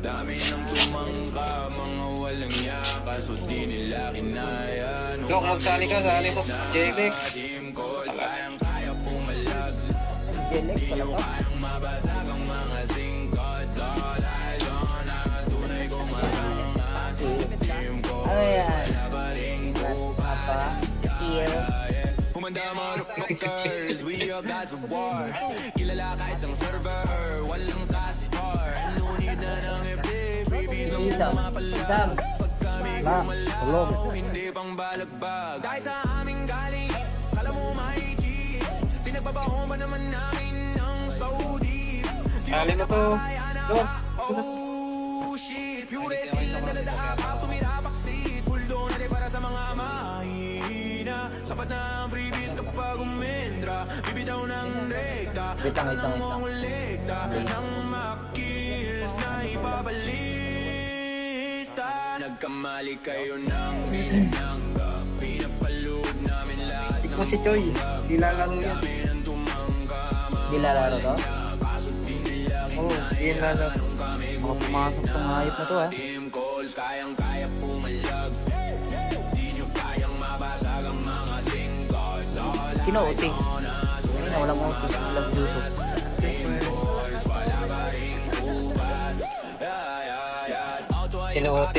Dami ng tumangga, mga walang yaka. So di nila kinaya. Dok, magsali ka, sali mo. JBX. Team calls, kayang-kaya pumalag. Jelek pala ka. Kayang mabasag ang mga singkots. All eyes on us, tunay kong matangas. Team calls, Ano yan? wala ba ring Apa? Ear. Humanda motherfuckers, we all gods of war. Kilala ka isang server, walang caspar. No need na ng FD, freebies ang Isam. mapalag. Pag kami Ba? Tulog. hindi pang balagbag. Dahil sa aming galing, kala mo may cheat. Pinagbabaho ba naman namin ng so deep? Sali mo to. Dok. Oh shit, pure skill na daladaka, tumira backseat. Full donate para sa mga mahina. Sapat na ang freebies kapag umendra. Bibitaw ng rekta, Wait lang, wait lang, wait lang. mangolekta ng makills na ipabalista. Nagkamali kayo ng binangga. Pinapalood namin lahat ng Ikaw si Choi. Di lalaro yan. ng tumangga. Di lalaro to? Kaso di nila Oo, di lalaro. Baka pumasok tong hayop na to ha. team calls, kayang-kaya pumalag. Di nyo kayang mabasag ang mga singles. All Kino-OT. Ayun na, walang OT. Walang YouTube. wala ba ring ubas. Sino OT?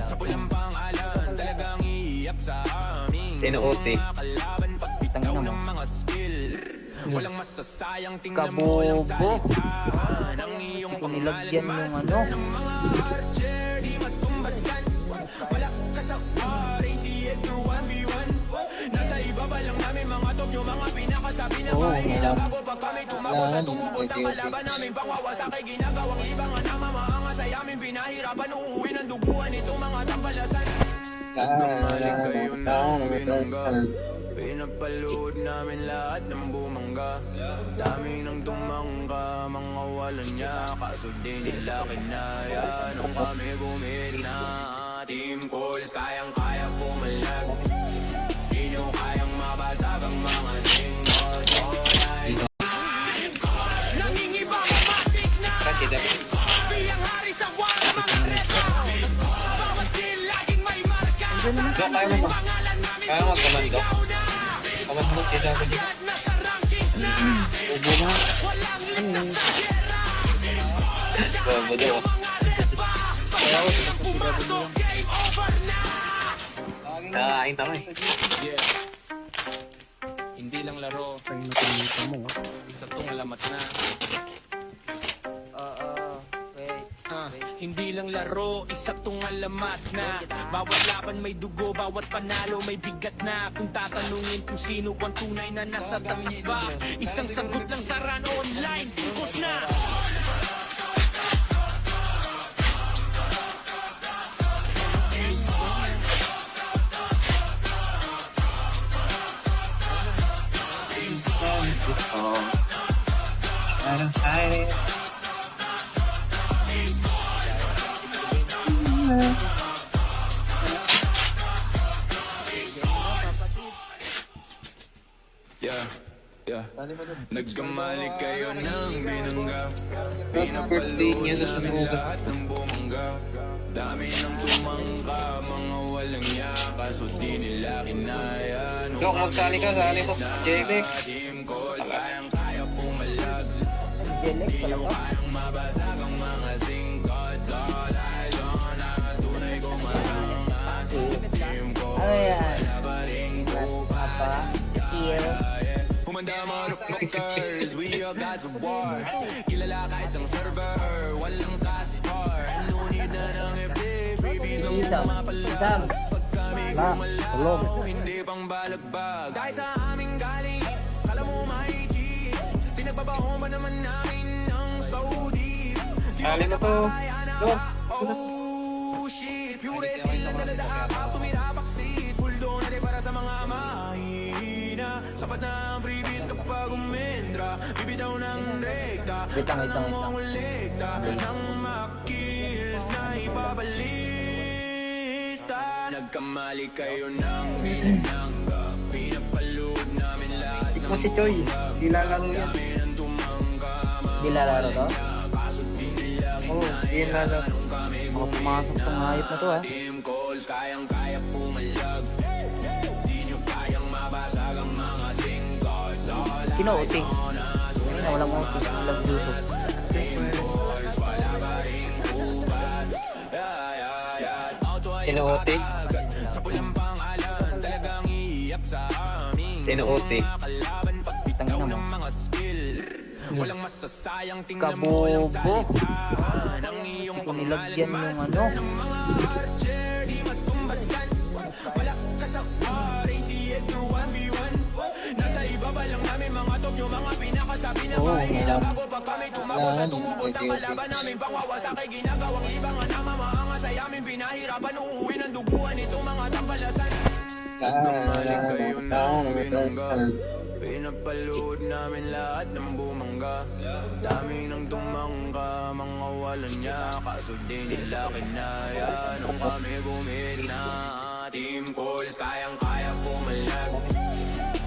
Sa pulang pangalan, talagang iiyak sa amin. Sino OT? Kalaban pagpitaw Tangina mo. ng mga skill. Walang masasayang, tingnan mo yung Kabobo. salistahan. Ang iyong Hindi ko nilagyan yung ano. mga archer, di matumbasan. Malakas sa war, ATF to 1v1. Nasa ibaba lang namin mga top nyo, mga pinakasabi na bahay nila. Bago pa kami tumago sa tumubos ng kalaban namin. Pangwawasak ay ginagawang libangan na mamaangas ay amin pinahirapan. Uuwi ng duguan itong mga tampalasan. Nagkamaling kayo ng binangga. Pinapalood namin lahat ng bumangga. Dami nang tumangga, mga walang niya. Kaso di nila kinaya nung kami gumina. Team calls, kayang-kaya pumalag. Di nyo kayang mabasag ang mga singles. Nangingibang Go, kaya mo ba? Kaya mo magkamando? Kamando si W. Ubo na. Ano? Bobo daw. Kaya ako, sinasasigabi mo lang. Kain tama eh. Yeah. Hindi lang laro, Kaya natinita mo. isa tong lamat na. Wait. Hindi lang laro, isa tong alamat na. Bawat laban may dugo, bawat panalo may bigat na. Kung tatanungin kung sino ang tunay na nasa tamis ba, isang sagot lang sa run online, tungkos na. Yeah, yeah. Nagkamali kayo ng binangga. Birthday niya sa sunugan. Lahat ng bumangga. Dami ng tumangka, mga walang yaka. So di nila kinaya. Go, magsali ka, sali ko. JBX. Team calls, kayang-kaya pumalag. Jelek pala ba? Kayang mabasag ang mga singkat. All eyes on us, tunay kumahangas. Team calls, Ano yan? wala pa rin Apa? Ear. Humanda motherfuckers, we are gods of war. Kilala ka isang server, walang taskbar. No need na ng FD, freebies ang Isam. pumapalag. Pag kami Tulog. gumalaw, hindi pang balagbag. Dahil sa aming galing, kala mo may cheat. Pinagbabaho ba naman namin ng so deep? Sali mo to. Go. Oh shit, pure skill na dala sa akap, tumirapaksit. Full donate para sa mga mahina. Sapat na ang freebies kapag umendra. Bibitaw ng rekta, Wait lang. ulikta ng makills na ipabalista. Nagkamali kayo ng binangga. Pinapalood namin lahat Stick mo si Choi. Di lalaro yan. ng tumangga. Di lalaro to? Kaso di nila Oo, di lalaro. Mga pumasok tong hayop na to ha. team calls, kayang-kaya pumalag. Di nyo kayang mabasag ang mga singkots. All Sino OT? Kanina walang OT. Walang YouTube. wala pa rin ubas. Sino OT? Sa pulang pangalan, talagang iiyak sa amin. Sino OT? Kalaban pagbitaw Tangina mo. ng mga skill. Walang masasayang, tingnan mo yung Kabobo. salistahan. Ang iyong Nilagyan pangalan, yung ano. ng mga archer, di matumbasan. Wala ka sa war, ATF to 1v1. Nasa ibaba lang namin mga top nyo, mga pinakasabi na mahingila bago pa kami tumago sa tumubos ng kalaban namin. Pangwawasak ay ginagawang libangan na mamahanga sa yamin. Pinahirapan uuwi ng duguan itong mga tampalasan. Gumaling kayo ng binangga. Pinapalood namin lahat ng bumangga. Dami ng tumangka, mga walang niya. Kaso di nila kinaya nung kami gumina. Team calls, kayang-kaya pumalag.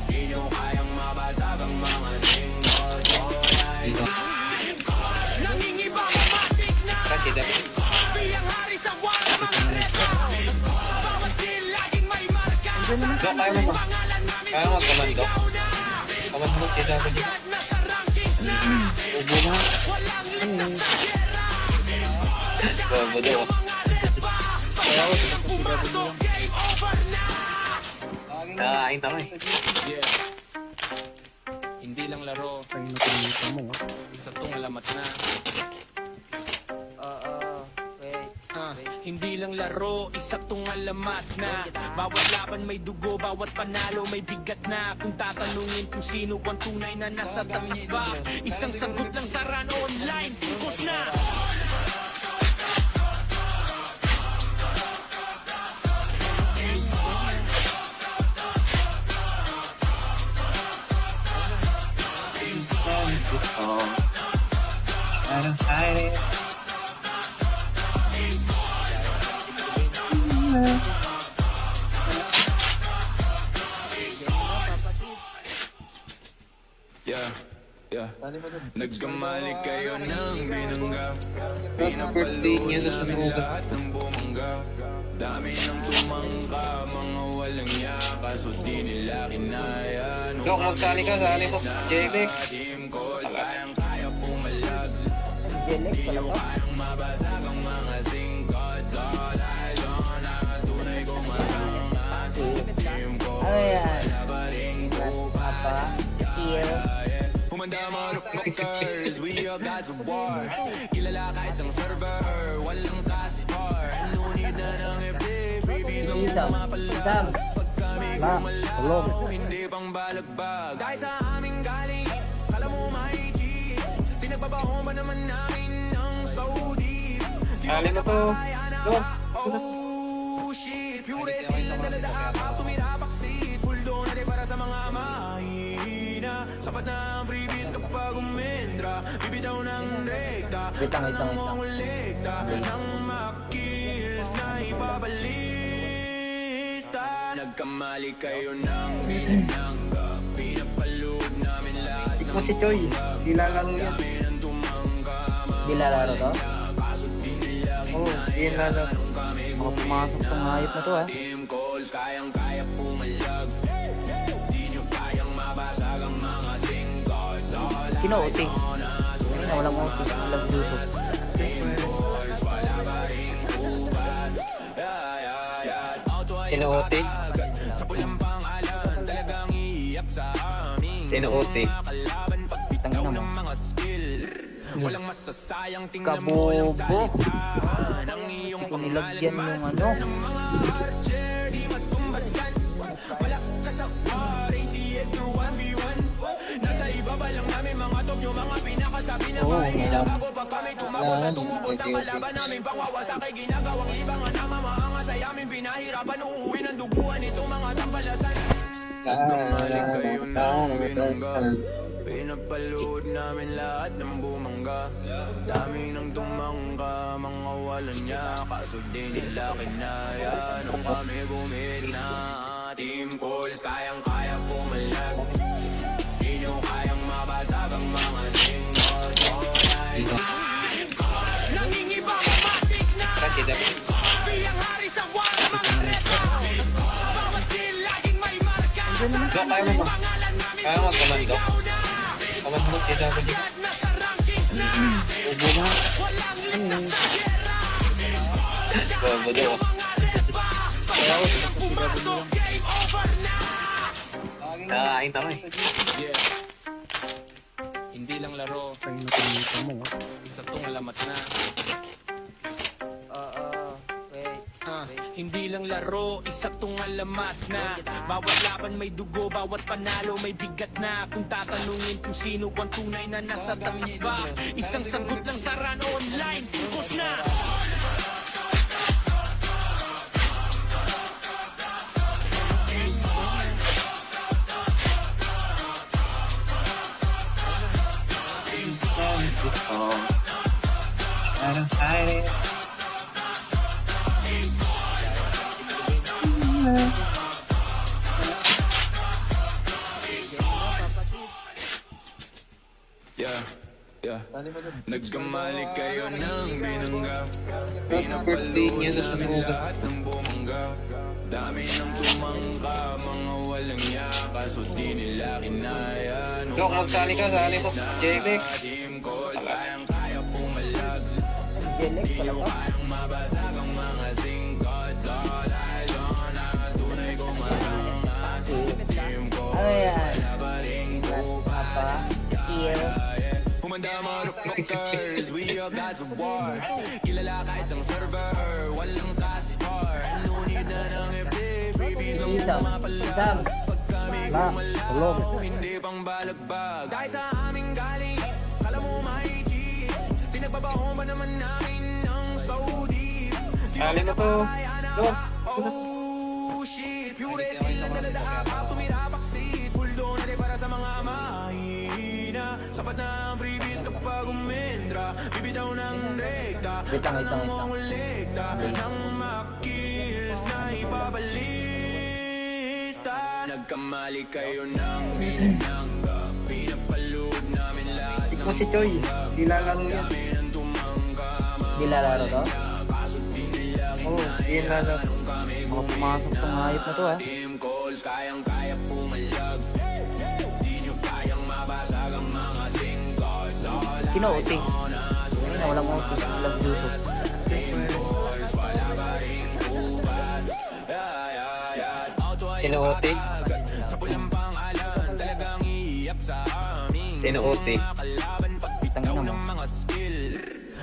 Di nyo kayang mabasag ang mga singkot. Nangingiba matik na. Kasi W. Biyang hari sa wala mga reta. Bawat deal laging may marka. Go, kaya mo ba? Kaya mo magkamando? Kamando si W. Ubo na. Ano? Bobo daw. Kaya ako, sinasasigabi mo lang. Kain tama eh. Yeah. Hindi lang laro, Kaya natinita mo. isa tong alamat na. Wait. Hindi lang laro, isa tong alamat na. Bawat laban may dugo, bawat panalo may bigat na. Kung tatanungin kung sino ang tunay na nasa tamis ba, isang sagot lang sa run online, tungkos na. Yeah, yeah. Nagkamali kayo ng binangga. Birthday niya sa Pinapalood sunugan. namin lahat ng bumangga. Dami ng tumangka, mga walang yaka, so di nila kinaya. Dok, magsali ka, sali ko. JBX. Team calls, kayang-kaya pumalag. Jelek pala to. Kayang mabasag ang mga singkot. All eyes on us, tunay kong marangas. Team calls, Ano yan? wala pa rin kupas. Apa? Ear. Humanda motherfuckers, we are gods of war. Kilala ka isang server, walang taskbar. Nunid na ng FD, freebies ang Isam. mapalag. Isam. Pag kami Ma. Tulog. hindi pang balagbag. Dahil sa aming galing, kala mo may cheat. Pinagbabaho ba naman namin ng so deep? Sali mo to. Dok. Oh shit, pure skill ang dala sa akap, tumirapak seat. Full donate para sa mga mahina. Sapat na ang freebies kapag umendra. Bibitaw ng rekta, Wait lang. mangolekta ng makills na ipabalista. Nagkamali kayo ng binanangga, pinapalood namin lahat Ikaw si Choi. Dilalaro yan. ng tumangga. Di lalaro to? Oo, dilalaro. Mga pumasok tong hayop na to, ha? Team calls, kayang-kaya pumalag. Di nyo kayang mabasag ang mga singkots. All Kino-OT. Ayun na, walang OT. Walang YouTube. wala pa rin kupas. Sino OT? Sa pulang pangalan, talagang iiyak sa amin. Sino OT? Kalaban pagpitaw Tangina mo. ng mga skill. Walang masasayang, tingnan mo yung Kabobo. salisahan. Ang iyong Kung nilagyan yung ano. ng mga archer, di matumbasan. Wala ka sa war, ATF through 1v1. Nasa ibaba lang namin mga top nyo, mga pinakasabi na mahihila. Bago pa kami tumakbo sa tumubos ng kalaban namin, pangwawasak ay ginagawang libangan na mamaangas ay amin pinahirapan. Uuwi ng duguan itong mga tampalasan. Nagkamali kayo ng binangga, pinapalood namin lahat ng bumangga. Dami ng tumangka, mga walang niya, kaso di nila kinaya. Nung kami gumit na team calls, kayang-kaya pumalag. Di nyo kayang mabasag ang mga singles. Nangingibang matik na Kasi dapat. biyang hari sa war, mga reto. Bawat deal, laging may marka. Dok, kaya mo ba? Kaya mo komando. Komando si W. Ubo na. Bobo daw. Kaya ako, sinasasigabi nila. Kain tama eh. Yeah. Hindi lang laro, Ay, natinita mo, ha? isa tong alamat na. Wait. Hindi lang laro, isa tong alamat na. Bawat laban may dugo, bawat panalo may bigat na. Kung tatanungin kung sino ang tunay na nasa taas ba, isang sagot lang sa run online, tungkos na. Parang side. Yeah. Nagkamali kayo ng binangga, Birthday niya sa namin sumunod. lahat ng bumangga. Dami ng tumangka, mga walang yaka, so di nila kinaya. Nung Dok, magsali ka, sali ko. JBX. team calls, kayang-kaya pumalag. Jelek pala to. Kayang mabasag ang mga singkots. All eyes on us, tunay kong marangas. Team calls, Ano yan? wala pa rin kupas. Apa? Ear. Humanda motherfuckers, we are gods of war. Kilala ka isang server, walang taskbar. Nunid na ng FD, freebies ang Isam. mapalag. Isam. Pag kami Ma. Tulog. hindi pang balagbag. Dahil sa aming galing, kala mo may cheat. Pinagbabaho ba naman namin ng so deep? Sali mo to. Dok. Oh shit, pure skill ang dala sa akap, tumirapak seat. Full donate para sa mga mahina. Sapat na ang freebies kapag umendra. Bibitaw ng rekta, Wait lang. mangolekta ng makills na ipabalista. Nagkamali kayo ng binanangga, pinapalood namin lahat ng Ikaw si Choi. Dilalaro yan. ng tumangka. Di lalaro to? Kaso di nila Oo, yun na lang. mga pumasok tong hayop na to ah. Team calls, kayang-kaya pumalag. Di nyo kayang mabasag ang mga singles. All Kino-OT. Ayun na, walang OT. Walang YouTube. wala ba ring ubas. Sino OT? Sa pulang pangalan, talagang iiyak sa amin. Sino OT? Kalaban pagpitaw Tangina mo. ng mga skill.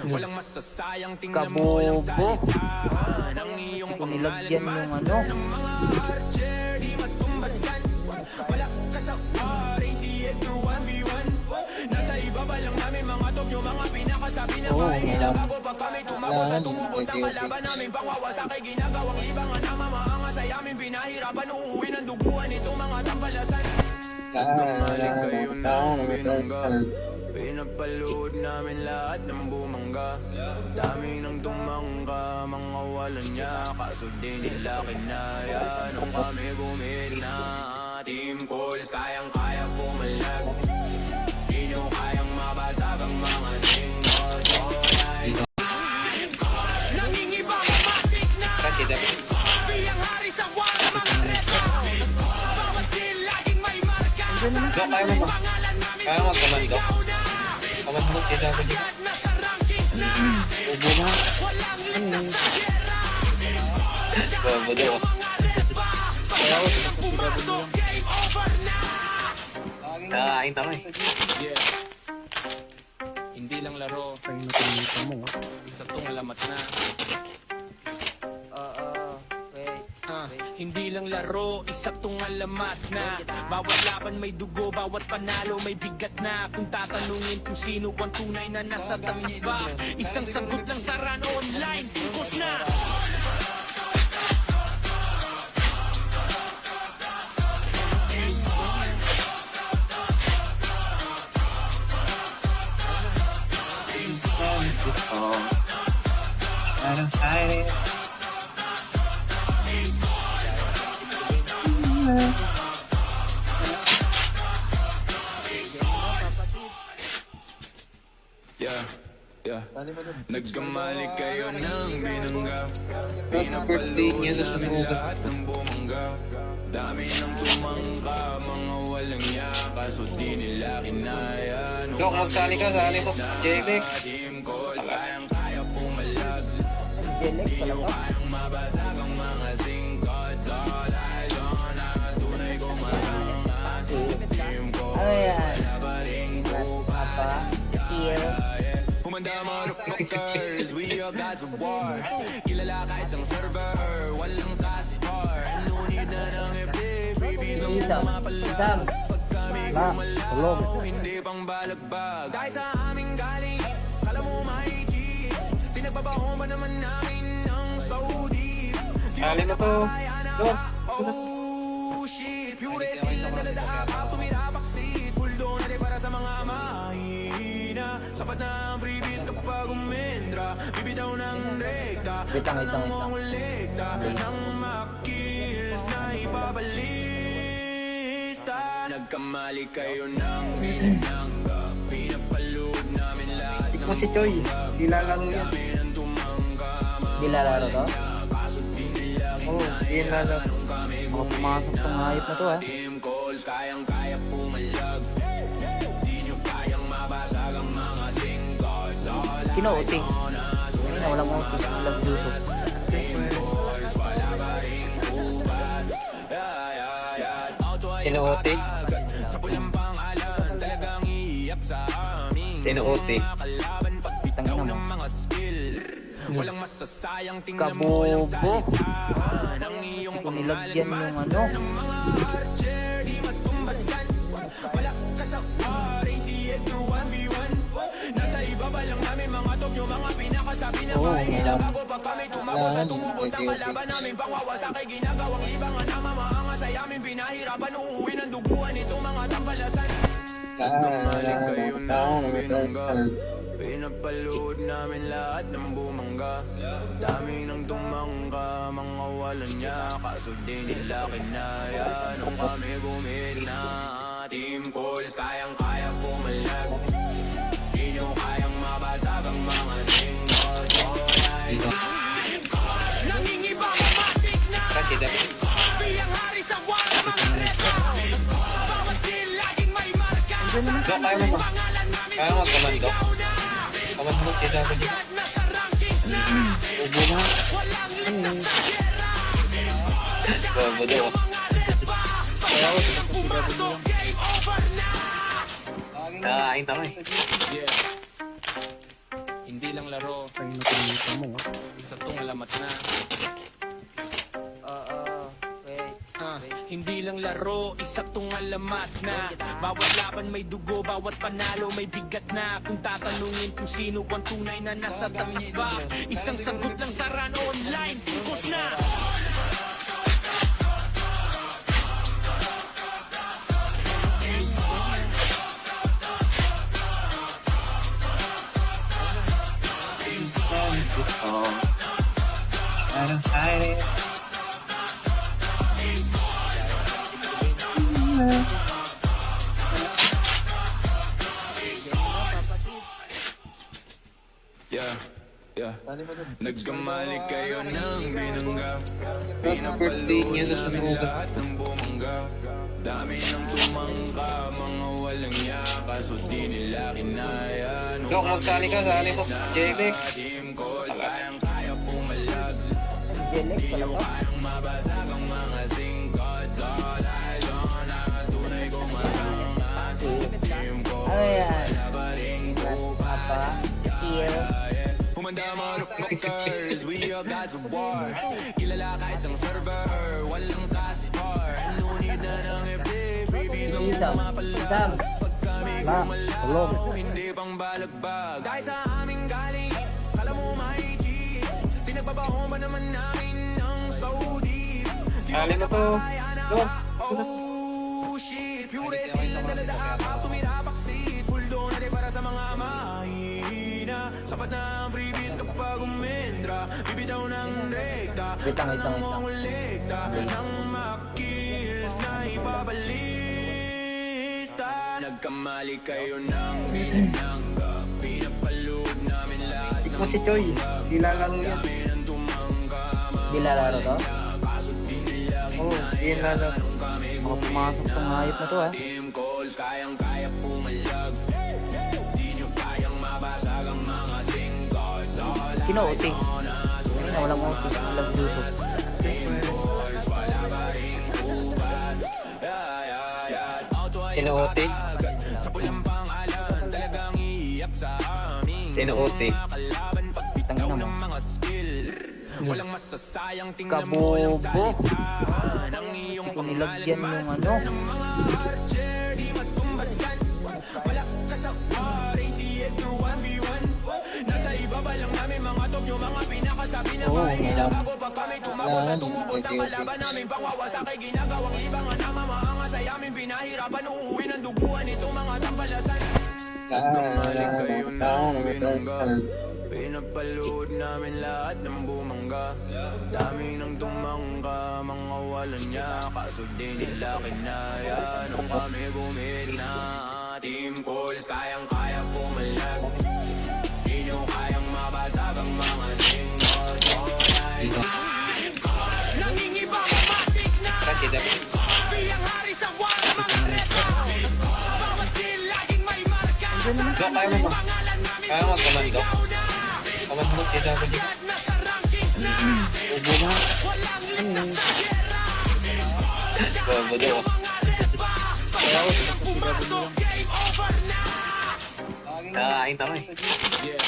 Walang masasayang, tingnan mo yung Kabobo. salistahan. Ang iyong Kung nilagyan yung ano. ng mga archer, di matumbasan. Malakas sa war, hindi ito 1v1. Nasa ibaba lang namin mga top nyo, mga pinakasabi na Oo, mahihila wala. bago pa kami tumako sa tumubos ng kalaban namin. Pangwawasakay, ginagawang libangan na mamaangas ay amin pinahirapan. Uuwi ng duguan itong mga tampalasan. Gumaling kayo ng binangga. Pinapalood namin lahat ng bumangga. Dami nang tumangga, mga walang niya. Kaso di nila kinaya nung kami gumina. Team calls, kayang-kaya pumalag. Di nyo kayang mabasag ang mga singles. Nangingibang matik na Kasi dapat. biyang hari sa wala mga reto. Bawat kill laging may marka. So, kaya mo ba? Kaya mo komando? Komando si W. Ubo na. Bobo daw. Kaya ako, sinasasigaw yan. Nakain tama eh. Yeah. Hindi lang laro, Ay, natinita mo ah. isa tong lamat na. Wait. Hindi lang laro, isa tong alamat na. Bawat laban may dugo, bawat panalo may bigat na. Kung tatanungin kung sino ang tunay na nasa taas ba, isang sagot lang sa run online, tingkos na. I don't hide it. Yeah, yeah. Nagkamali kayo ng binangga. Pinapalood namin lahat ng bumangga. Dami ng tumangka, mga walang niya. Kaso di nila kinaya. Dok, magsali ka, sali ko sa JBX. Team calls, kayang-kaya pumalag. Jelek pala ba? Kayang mabasag ang mga singles. All eyes on us, tunay kumalangas. Team calls, Ano yan? wala ba ring Apa? Ear. Humanda motherfuckers, we are gods of war. Kilala ka isang server, walang caspar. No need na ng FD, freebies ng Isam. mapalag. Isam. Pag kami Ba, tulog. gumalaw, hindi pang balagbag. Dahil sa aming galing, kala mo may cheat. Pinagbabaho ba naman namin ng Saudi? Sali mo to. Dok. Oh shit, pure skill lang dala sa akap, tumira backseat. Full donate para sa mga mahina. Sapat na ang freebies kapag umendra. Bibitaw ng rekta, Wait lang, wait lang, wait lang. mongolekta ng makills na ipabalista. Nagkamali kayo ng binangga. Pinapalood namin lahat Stick mo si Choi. Di lalaro yan. ng tumangga. Di lalaro to? Kaso di nila Oo, di lalaro. Mga pumasok tong hayop na to ah. team calls, kayang-kaya pumalag. Di nyo kayang mabasag ang mga singles. All Kino-OT. Ayun na, walang OT. Walang YouTube. calls, wala ba ring ubas. Sino OT? Sa pulang pangalan, talagang iiyak sa amin. Sino OT? Kalaban pagpitaw Tangina mo. ng mga skill. Walang masasayang, tingnan mo yung Kabobo. salistahan. Ang iyong Kung nilagyan yung ano. ng mga archer, di matumbasan. Malakas sa war, hindi ito 1v1. Nasa ibaba lang namin mga top nyo, mga pinakasabi na Oo, mahihila wala. bago pa kami tumako sa tumubos ng kalaban namin. Pangwawasakay, ginagawang libangan na mamaangas ay amin pinahirapan. Uuwi ng duguan itong mga tampalasan. Gumaling kayo ng binangga. Pinapalood namin lahat ng bumangga. Dami nang tumangka, mga walang niya. Kaso di nila kinaya nung kami gumina. Team calls, kayang-kaya pumalag. Di nyo kayang mabasag ang mga singles. All eyes kaya mo ba? Kaya mo komando? Komando si W. Ubo na. Ano? Bobo daw. Kaya ako, sinasasigaw lang. Kain tama eh. Yeah. Hindi lang laro, Kaya nakalimutan mo. isa tong lamat na. Wait. Hindi lang laro, isa tong alamat na. Bawat laban may dugo, bawat panalo may bigat na. Kung tatanungin kung sino ang tunay na nasa tamis ba, isang sagot lang sa run online, tungkos na. I don't hide it. Yeah, yeah. Nagkamali kayo ng binangga. Birthday niya sa sumunod. Lahat ng bumangga. Dami ng tumangka, mga walang yaka. So di nila kinaya. Dok, magsali ka, sali ko. JBX. Team calls, kayang-kaya pumalag. Jelek pala ba? Kayang mabasag ang mga singkot. All eyes on us, tunay kumarangas. Team calls, Ano yan? wala pa rin Apa? Ear. Humanda motherfuckers, we are gods of war. Kilala ka isang server, walang taskbar. Nunid na ng FD, freebies ang Isam. pumapalag. Pag kami Ma, tulog. gumalaw, hindi pang balagbag. Dahil sa aming galing, kala mo may cheat. Pinagbabaho ba naman namin ng so deep? Sali mo to. Dok. Oh shit, pure skill ang dala sa akap, tumira baksit. Full donate para sa mga mahina. Sapat na ang freebies kapag umendra. Bibitaw ng rekta, Wait lang, wait lang, wait lang. nangungulikta ng makills na ipabalista. Nagkamali kayo ng binangga. Pinapalood namin lahat Ikaw si Choi. Di lalaro yan. ng tumangga. Di lalaro to? Kaso di nila Oo, di lalaro. Mga pumasok tong hayop na to ha. team calls, kayang-kaya pumalag. Di nyo kayang mabasag ang mga singkots. All Sino eyes OT? on us. Kanina walang OT. Walang YouTube. Team calls, wala pa ring ubas. Outway Sino OT? agad. Sa pulang pangalan, talagang iiyak sa amin. Sino OT? Kalaban pagbitaw Tangina mo. ng mga skill. Walang masasayang, tingnan mo lang sa Kabobo. listahan. Ang iyong Kung pangalan nilagyan yung ano. ng mga archer, di matumbasan. Wala ka sa war, ATL through 1v1. Nasa ibaba lang namin mga top nyo, mga pinakasabi na mahingila bago pa kami tumago sa tumubos na kalaban namin. Pangwawasak ay ginagawang libangan na mamahanga sa yamin. Pinahirapan uuwi ng duguan itong mga tampalasan. Kamalig kayo ng binangga. Pinapalood namin lahat ng bumangga. Dami ng tumangka, mga walang niya. Kaso di nila kinaya nung kami gumina. Team calls, kayang-kaya pumalag. Di nyo kayang mabasag ang mga singkot. Nangingibang matik na Kasi W. Biyang hari sa wala mga reta. Bawat deal laging may marka. Dok, kaya mo ba? Kaya mo komando? Komando si W. Ubo na. Ano? Bobo daw. Kaya ako, sinasasigaw lang. Kain tama eh. Yeah.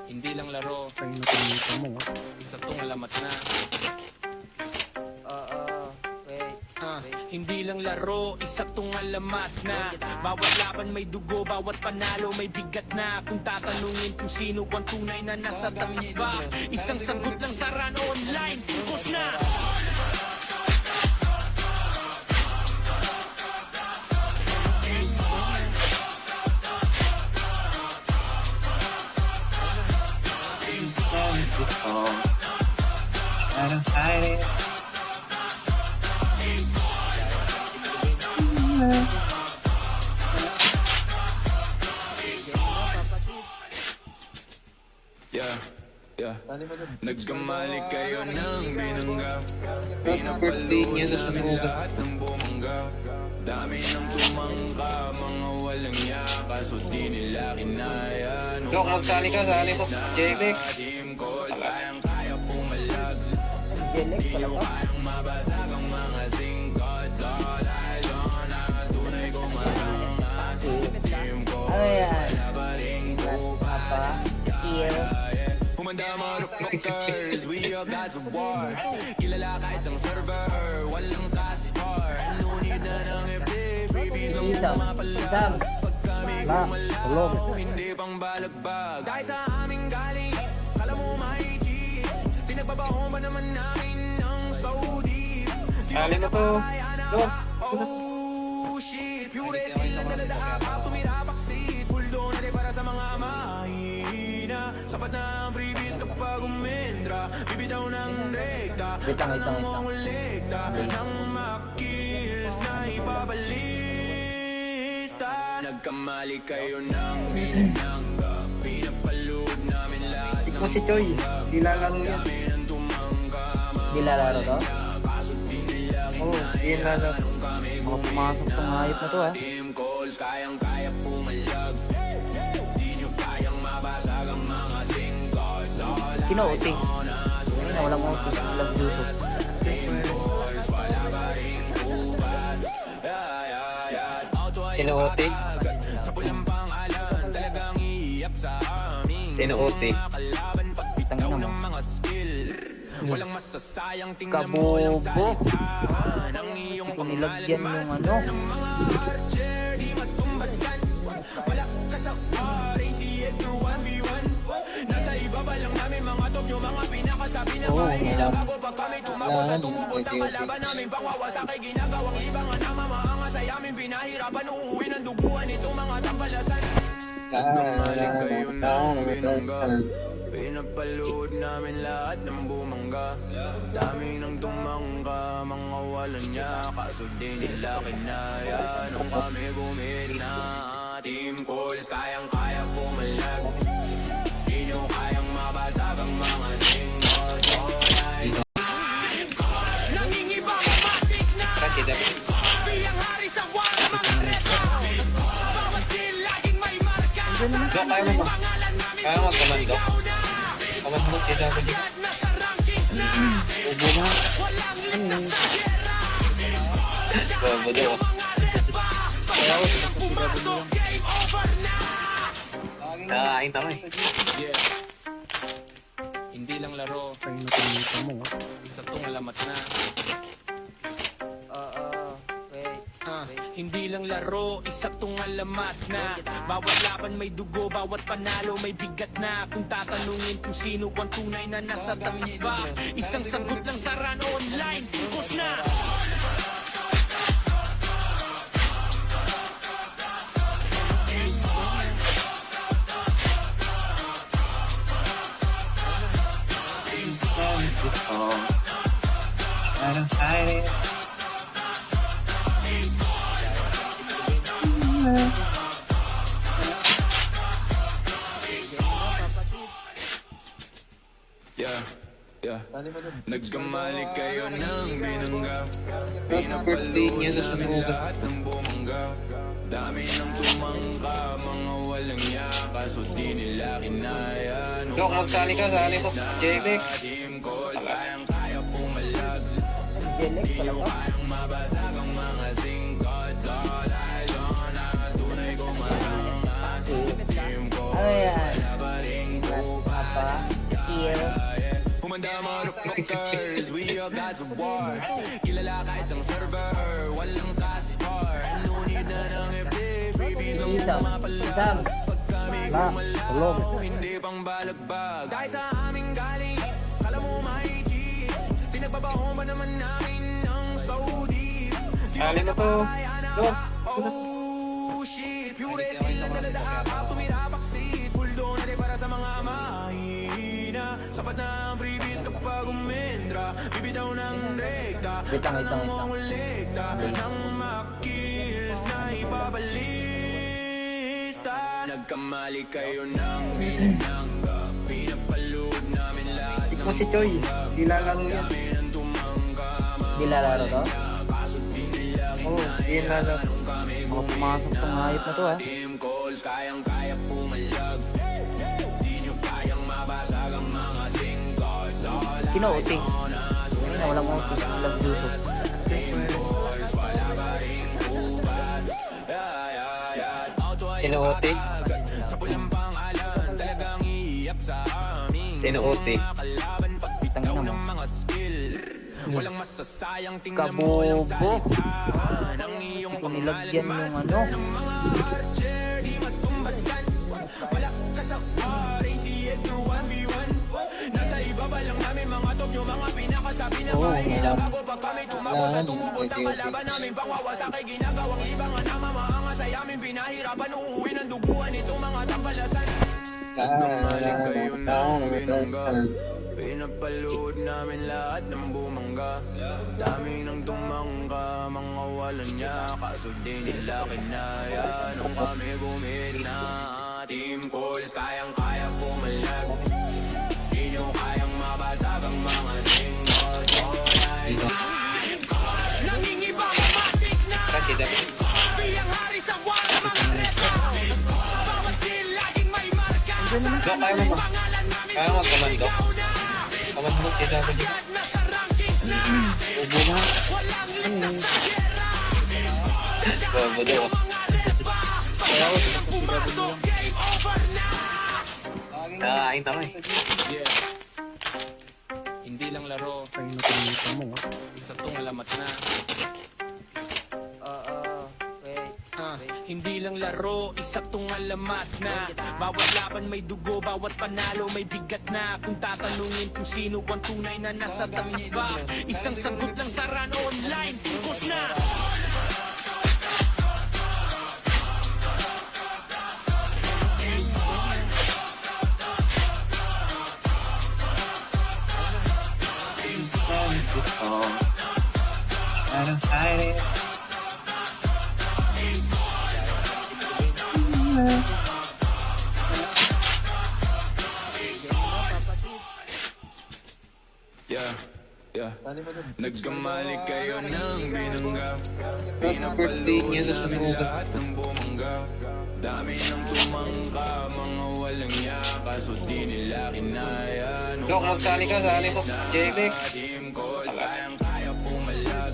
Hindi lang laro, Kaya nakalimutan mo. isa tong lamat na. Wait. Hindi lang laro, isa tong alamat na. Bawat laban may dugo, bawat panalo may bigat na. Kung tatanungin kung sino ang tunay na nasa tamis ba, isang sagot lang sa run online, tungkos na. I don't hide it. Yeah, yeah. Nagkamali kayo ng binangga. Birthday niya sa Pinapalood sumunod. namin lahat ng bumangga. Dami ng tumangka, mga walang yaka, so di nila kinaya. Dok, magsali ka, sali ko. JBX. Team calls, kayang-kaya pumalag. Jelek pala to. Kayang mabasag ang mga singkat. All eyes on us, tunay kong marangas. Team calls, Ano yan? wala pa rin kupas. Apa? Ear. Humanda motherfuckers, we are gods of war. Kilala ka isang server, walang caspar. Nunid na ng FD, freebies ang Isam. mapalag. Pag kami Tulog. gumalaw, hindi pang balagbag. Dahil sa aming galing, kala mo may cheat. Pinagbabaho ba naman namin ng Saudi? Sali mo to. Dok. Oh shit, pure skill ang daladaka, tumira baksit. Full donate para sa mga mahina. Sapat na ang freebies kapag umendra. Bibitaw ng rekta, Bitang ng itang. mongolekta, ng makills na ipabalista. Nagkamali kayo ng minanangga, pinapalood namin lahat Ikaw si Choi. Di lalaro yan. ng tumangga. Di lalaro to? Oo, di lalaro. Mga pumasok tong hayop na to ah. Team calls, kayang-kaya pumalag. Di nyo kayang mabasag ang mga singkots. All Kino-OT. Ayun na, walang OT. Walang YouTube. calls, wala pa rin kupas. Sino OT? Sa pulang pangalan, talagang iiyak sa amin. Sino OT? Kalaban pagpitaw Tangina mo. ng mga skill. Walang masasayang, tingnan mo lang sa Kabobo. listahan. Ang iyong Kung nilagyan yung ano. ng mga archer, di matumbasan. Wala ka sa par, ATF through 1v1. Nasa ibaba lang namin mga top nyo, mga pinakasabi na mahingila bago pa kami tumako sa tumubos ng kalaban namin. Pangwawasak ay ginagawang libangan na mamaangas ay amin pinahirapan. Uuwi ng duguan itong mga tampalasan. Kayo na binangga, pinapalood namin lahat ng bumangga. Dami ng tumangka, mga walang niya, kaso di nila kinaya. Nung kami gumina, team calls, kayang-kaya pumalag. Di nyo kayang mabasag ang mga singkot. Nangingibang matik na, Kasi dapat. biyang hari sa wala mga reto. Bawat deal, laging may marka. Dok, kaya mo ba? Kaya mo magkamando? Kamando si W. Ubo na. Bobo daw. Kaya ako, sinasasigabi niya. Kakain tama eh. Yeah. Hindi lang laro, Ay, nakalita mo ah. isa tong lamat na. Wait. Hindi lang laro, isa tong alamat na. Bawat laban may dugo, bawat panalo may bigat na. Kung tatanungin kung sino ang tunay na nasa taas ba, isang sagot lang sa run online, tungkos na. Yeah, yeah. Nagkamali kayo ng binangga. birthday niya sa namin sunugan. lahat ng bumangga. Dami ng tumangka, mga walang yaka, so di nila kinaya. Nung Dok, magsali ka, sali ko. JBX. team calls, kayang-kaya pumalag. Jelek pala to. Kayang mabasag ang mga singkot. All eyes on us, tunay kong marangas. Team calls, Ano yan? wala pa rin kupas. Apa? Ear. Humanda motherfuckers, we are gods of war. Kilala ka isang server, walang caspar. Nunid na ng FD, freebies ang Isam. mapalag. Pag kami Tulog. gumalaw, hindi pang balagbag. Dahil sa aming galing, kala mo may cheat. Pinagbabaho ba naman namin ng Saudi? Sali mo to. Dok. Oh shit, pure skill ang daladaka, tumira baksit. Full donate para sa mga mahina. Sapat na ang freebies kapag umendra. Bibitaw ng rekta, Bitang ng itang. mongolekta, ng makills na ipabalista. Nagkamali kayo ng minanangga, pinapalood namin lahat Ikaw si Choi. Di lalaro yan. ng tumangka. Di lalaro to? Kaso di nila Oo, yun na lang. mga pumasok tong hayop na to ha. Team calls, kayang-kaya pumalag. Di nyo kayang mabasag ang mga singkots. All Kino-OT. Kanina walang OT. Walang YouTube. wala ba ring ubas. Sino OT? Sa pulang pangalan, talagang iiyak sa amin. Sino OT? Kalaban pagbitaw Tangina mo. ng mga skill. Walang masasayang, tingnan mo yung Kabobo. salistahan ng iyong Kung nilagyan yung ano. ng mga archer, di matumbasan. Wala ka sa war, ATF to 1v1. Nasa ibaba lang namin mga top nyo, mga pinakasabi na Oo, mahihila wala. bago pa kami tumako sa tumubos ng kalaban namin. Pangwawasak ay ginagawang libangan na mamaangas ay amin pinahirapan. Uuwi ng duguan itong mga tampalasan. Kamaling kayo ng binangga. Pinapalood namin lahat ng bumangga. Dami ng tumangga, mga walang niya. Kaso di nila kinaya nung kami gumina. Team calls, kayang-kaya pumalag. Di nyo kayang mabasag ang mga single. Nangingibang matik na Kasi dapat. biyang hari sa wala mga reto. Bawat skill laging may marka. Dok, kaya mo ba? Kaya mo komando? Komando si W. Ubo na. Bobo daw. Kaya ako sa PW. Nakain tama eh. Yeah. Hindi lang laro, Ay, nakalimutan mo ha. isa tong lamat na. Wait. Hindi lang laro, isa tong alamat na. Bawat laban may dugo, bawat panalo may bigat na. Kung tatanungin kung sino ang tunay na nasa taas ba, isang sagot lang sa run online, tungkos na. I don't hide it. Yeah, yeah. Nagkamali kayo ng binangga. Birthday niya sa sunugan. Lahat ng bumangga. Dami ng tumangka, mga walang niya. Kaso di nila kinaya. Dok, magsali ka, sali ko. JBX. Team calls, kayang-kaya pumalag.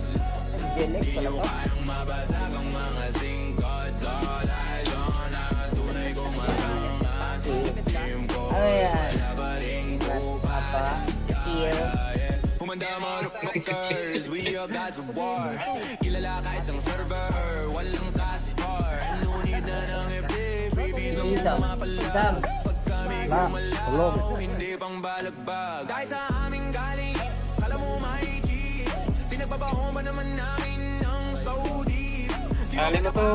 Jelek pala ba? Kayang mabasag ang mga singkots. All eyes on us, tunay kong matangas. Team calls, Ano yan? wala ba ring Apa? Ear. Humanda motherfuckers, we are gods of war. Kilala ka isang server, walang taskbar. No need na ng FD, freebies ang Isam. mapalag. Isam. Pag kami Ba? Tulog. gumalaw, hindi pang balagbag. Dahil sa aming galing, kala mo may cheat. Pinagbabaho ba naman namin ng Saudi? Sali mo to.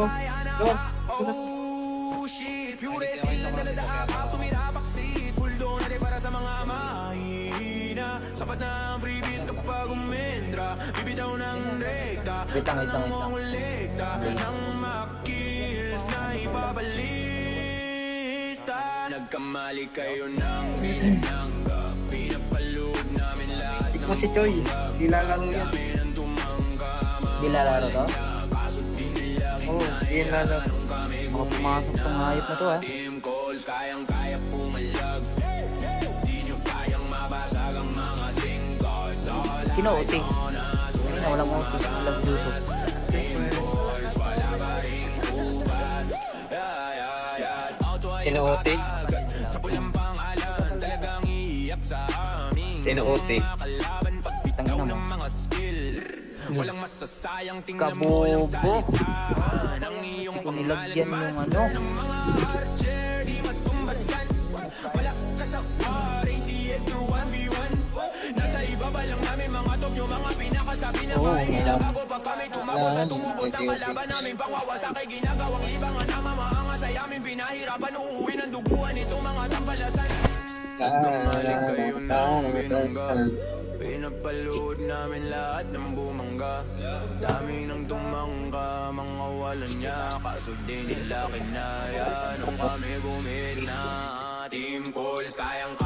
Dok. Oh shit, pure skill ang dala sa akap, tumira backseat. Full donate para sa mga mahina. Sapat na ang freebies kapag umendra. Bibitaw ng rekta, Wait lang, wait lang, wait lang. nangulikta ng makills na ipabalista. Nagkamali kayo ng binangga. Pinapalood namin lahat Stick mo si Choi. Di lalaro yan. ng tumangga. Di lalaro to? Kaso di nila Oo, di lalaro. Mga pumasok tong hayop na to ha. Team calls, kayang-kaya pumalag. Di nyo kayang mabasag ang mga singkots. All Kino-OT. Kanina walang OT. Walang YouTube. calls, wala ba ring ubas. Sino OT? Sa pulang pangalan, talagang iiyak sa amin. Sino OT? Kalaban pagbitaw Tangina mo. ng mga skill. Walang masasayang, tingnan mo yung Kabobo. salistahan ng iyong Kung nilagyan yung ano. ng mga archer, di matumbasan. Wala ka sa war, ATF to 1v1. Nasa ibaba lang namin mga top nyo, mga pinakasabi na Oo, mahihila wala. bago pa kami tumako sa tumubos ng kalaban namin. Pangwawasak ay ginagawang libangan na mamaangas ay amin pinahirapan. Uuwi ng duguan itong mga tampalasan. Kamaling kayo ng binangga. Pinapalood namin lahat ng bumangga. Dami ng tumangka, mga walang niya. Kaso di nila kinaya nung kami gumina. Team calls, kayang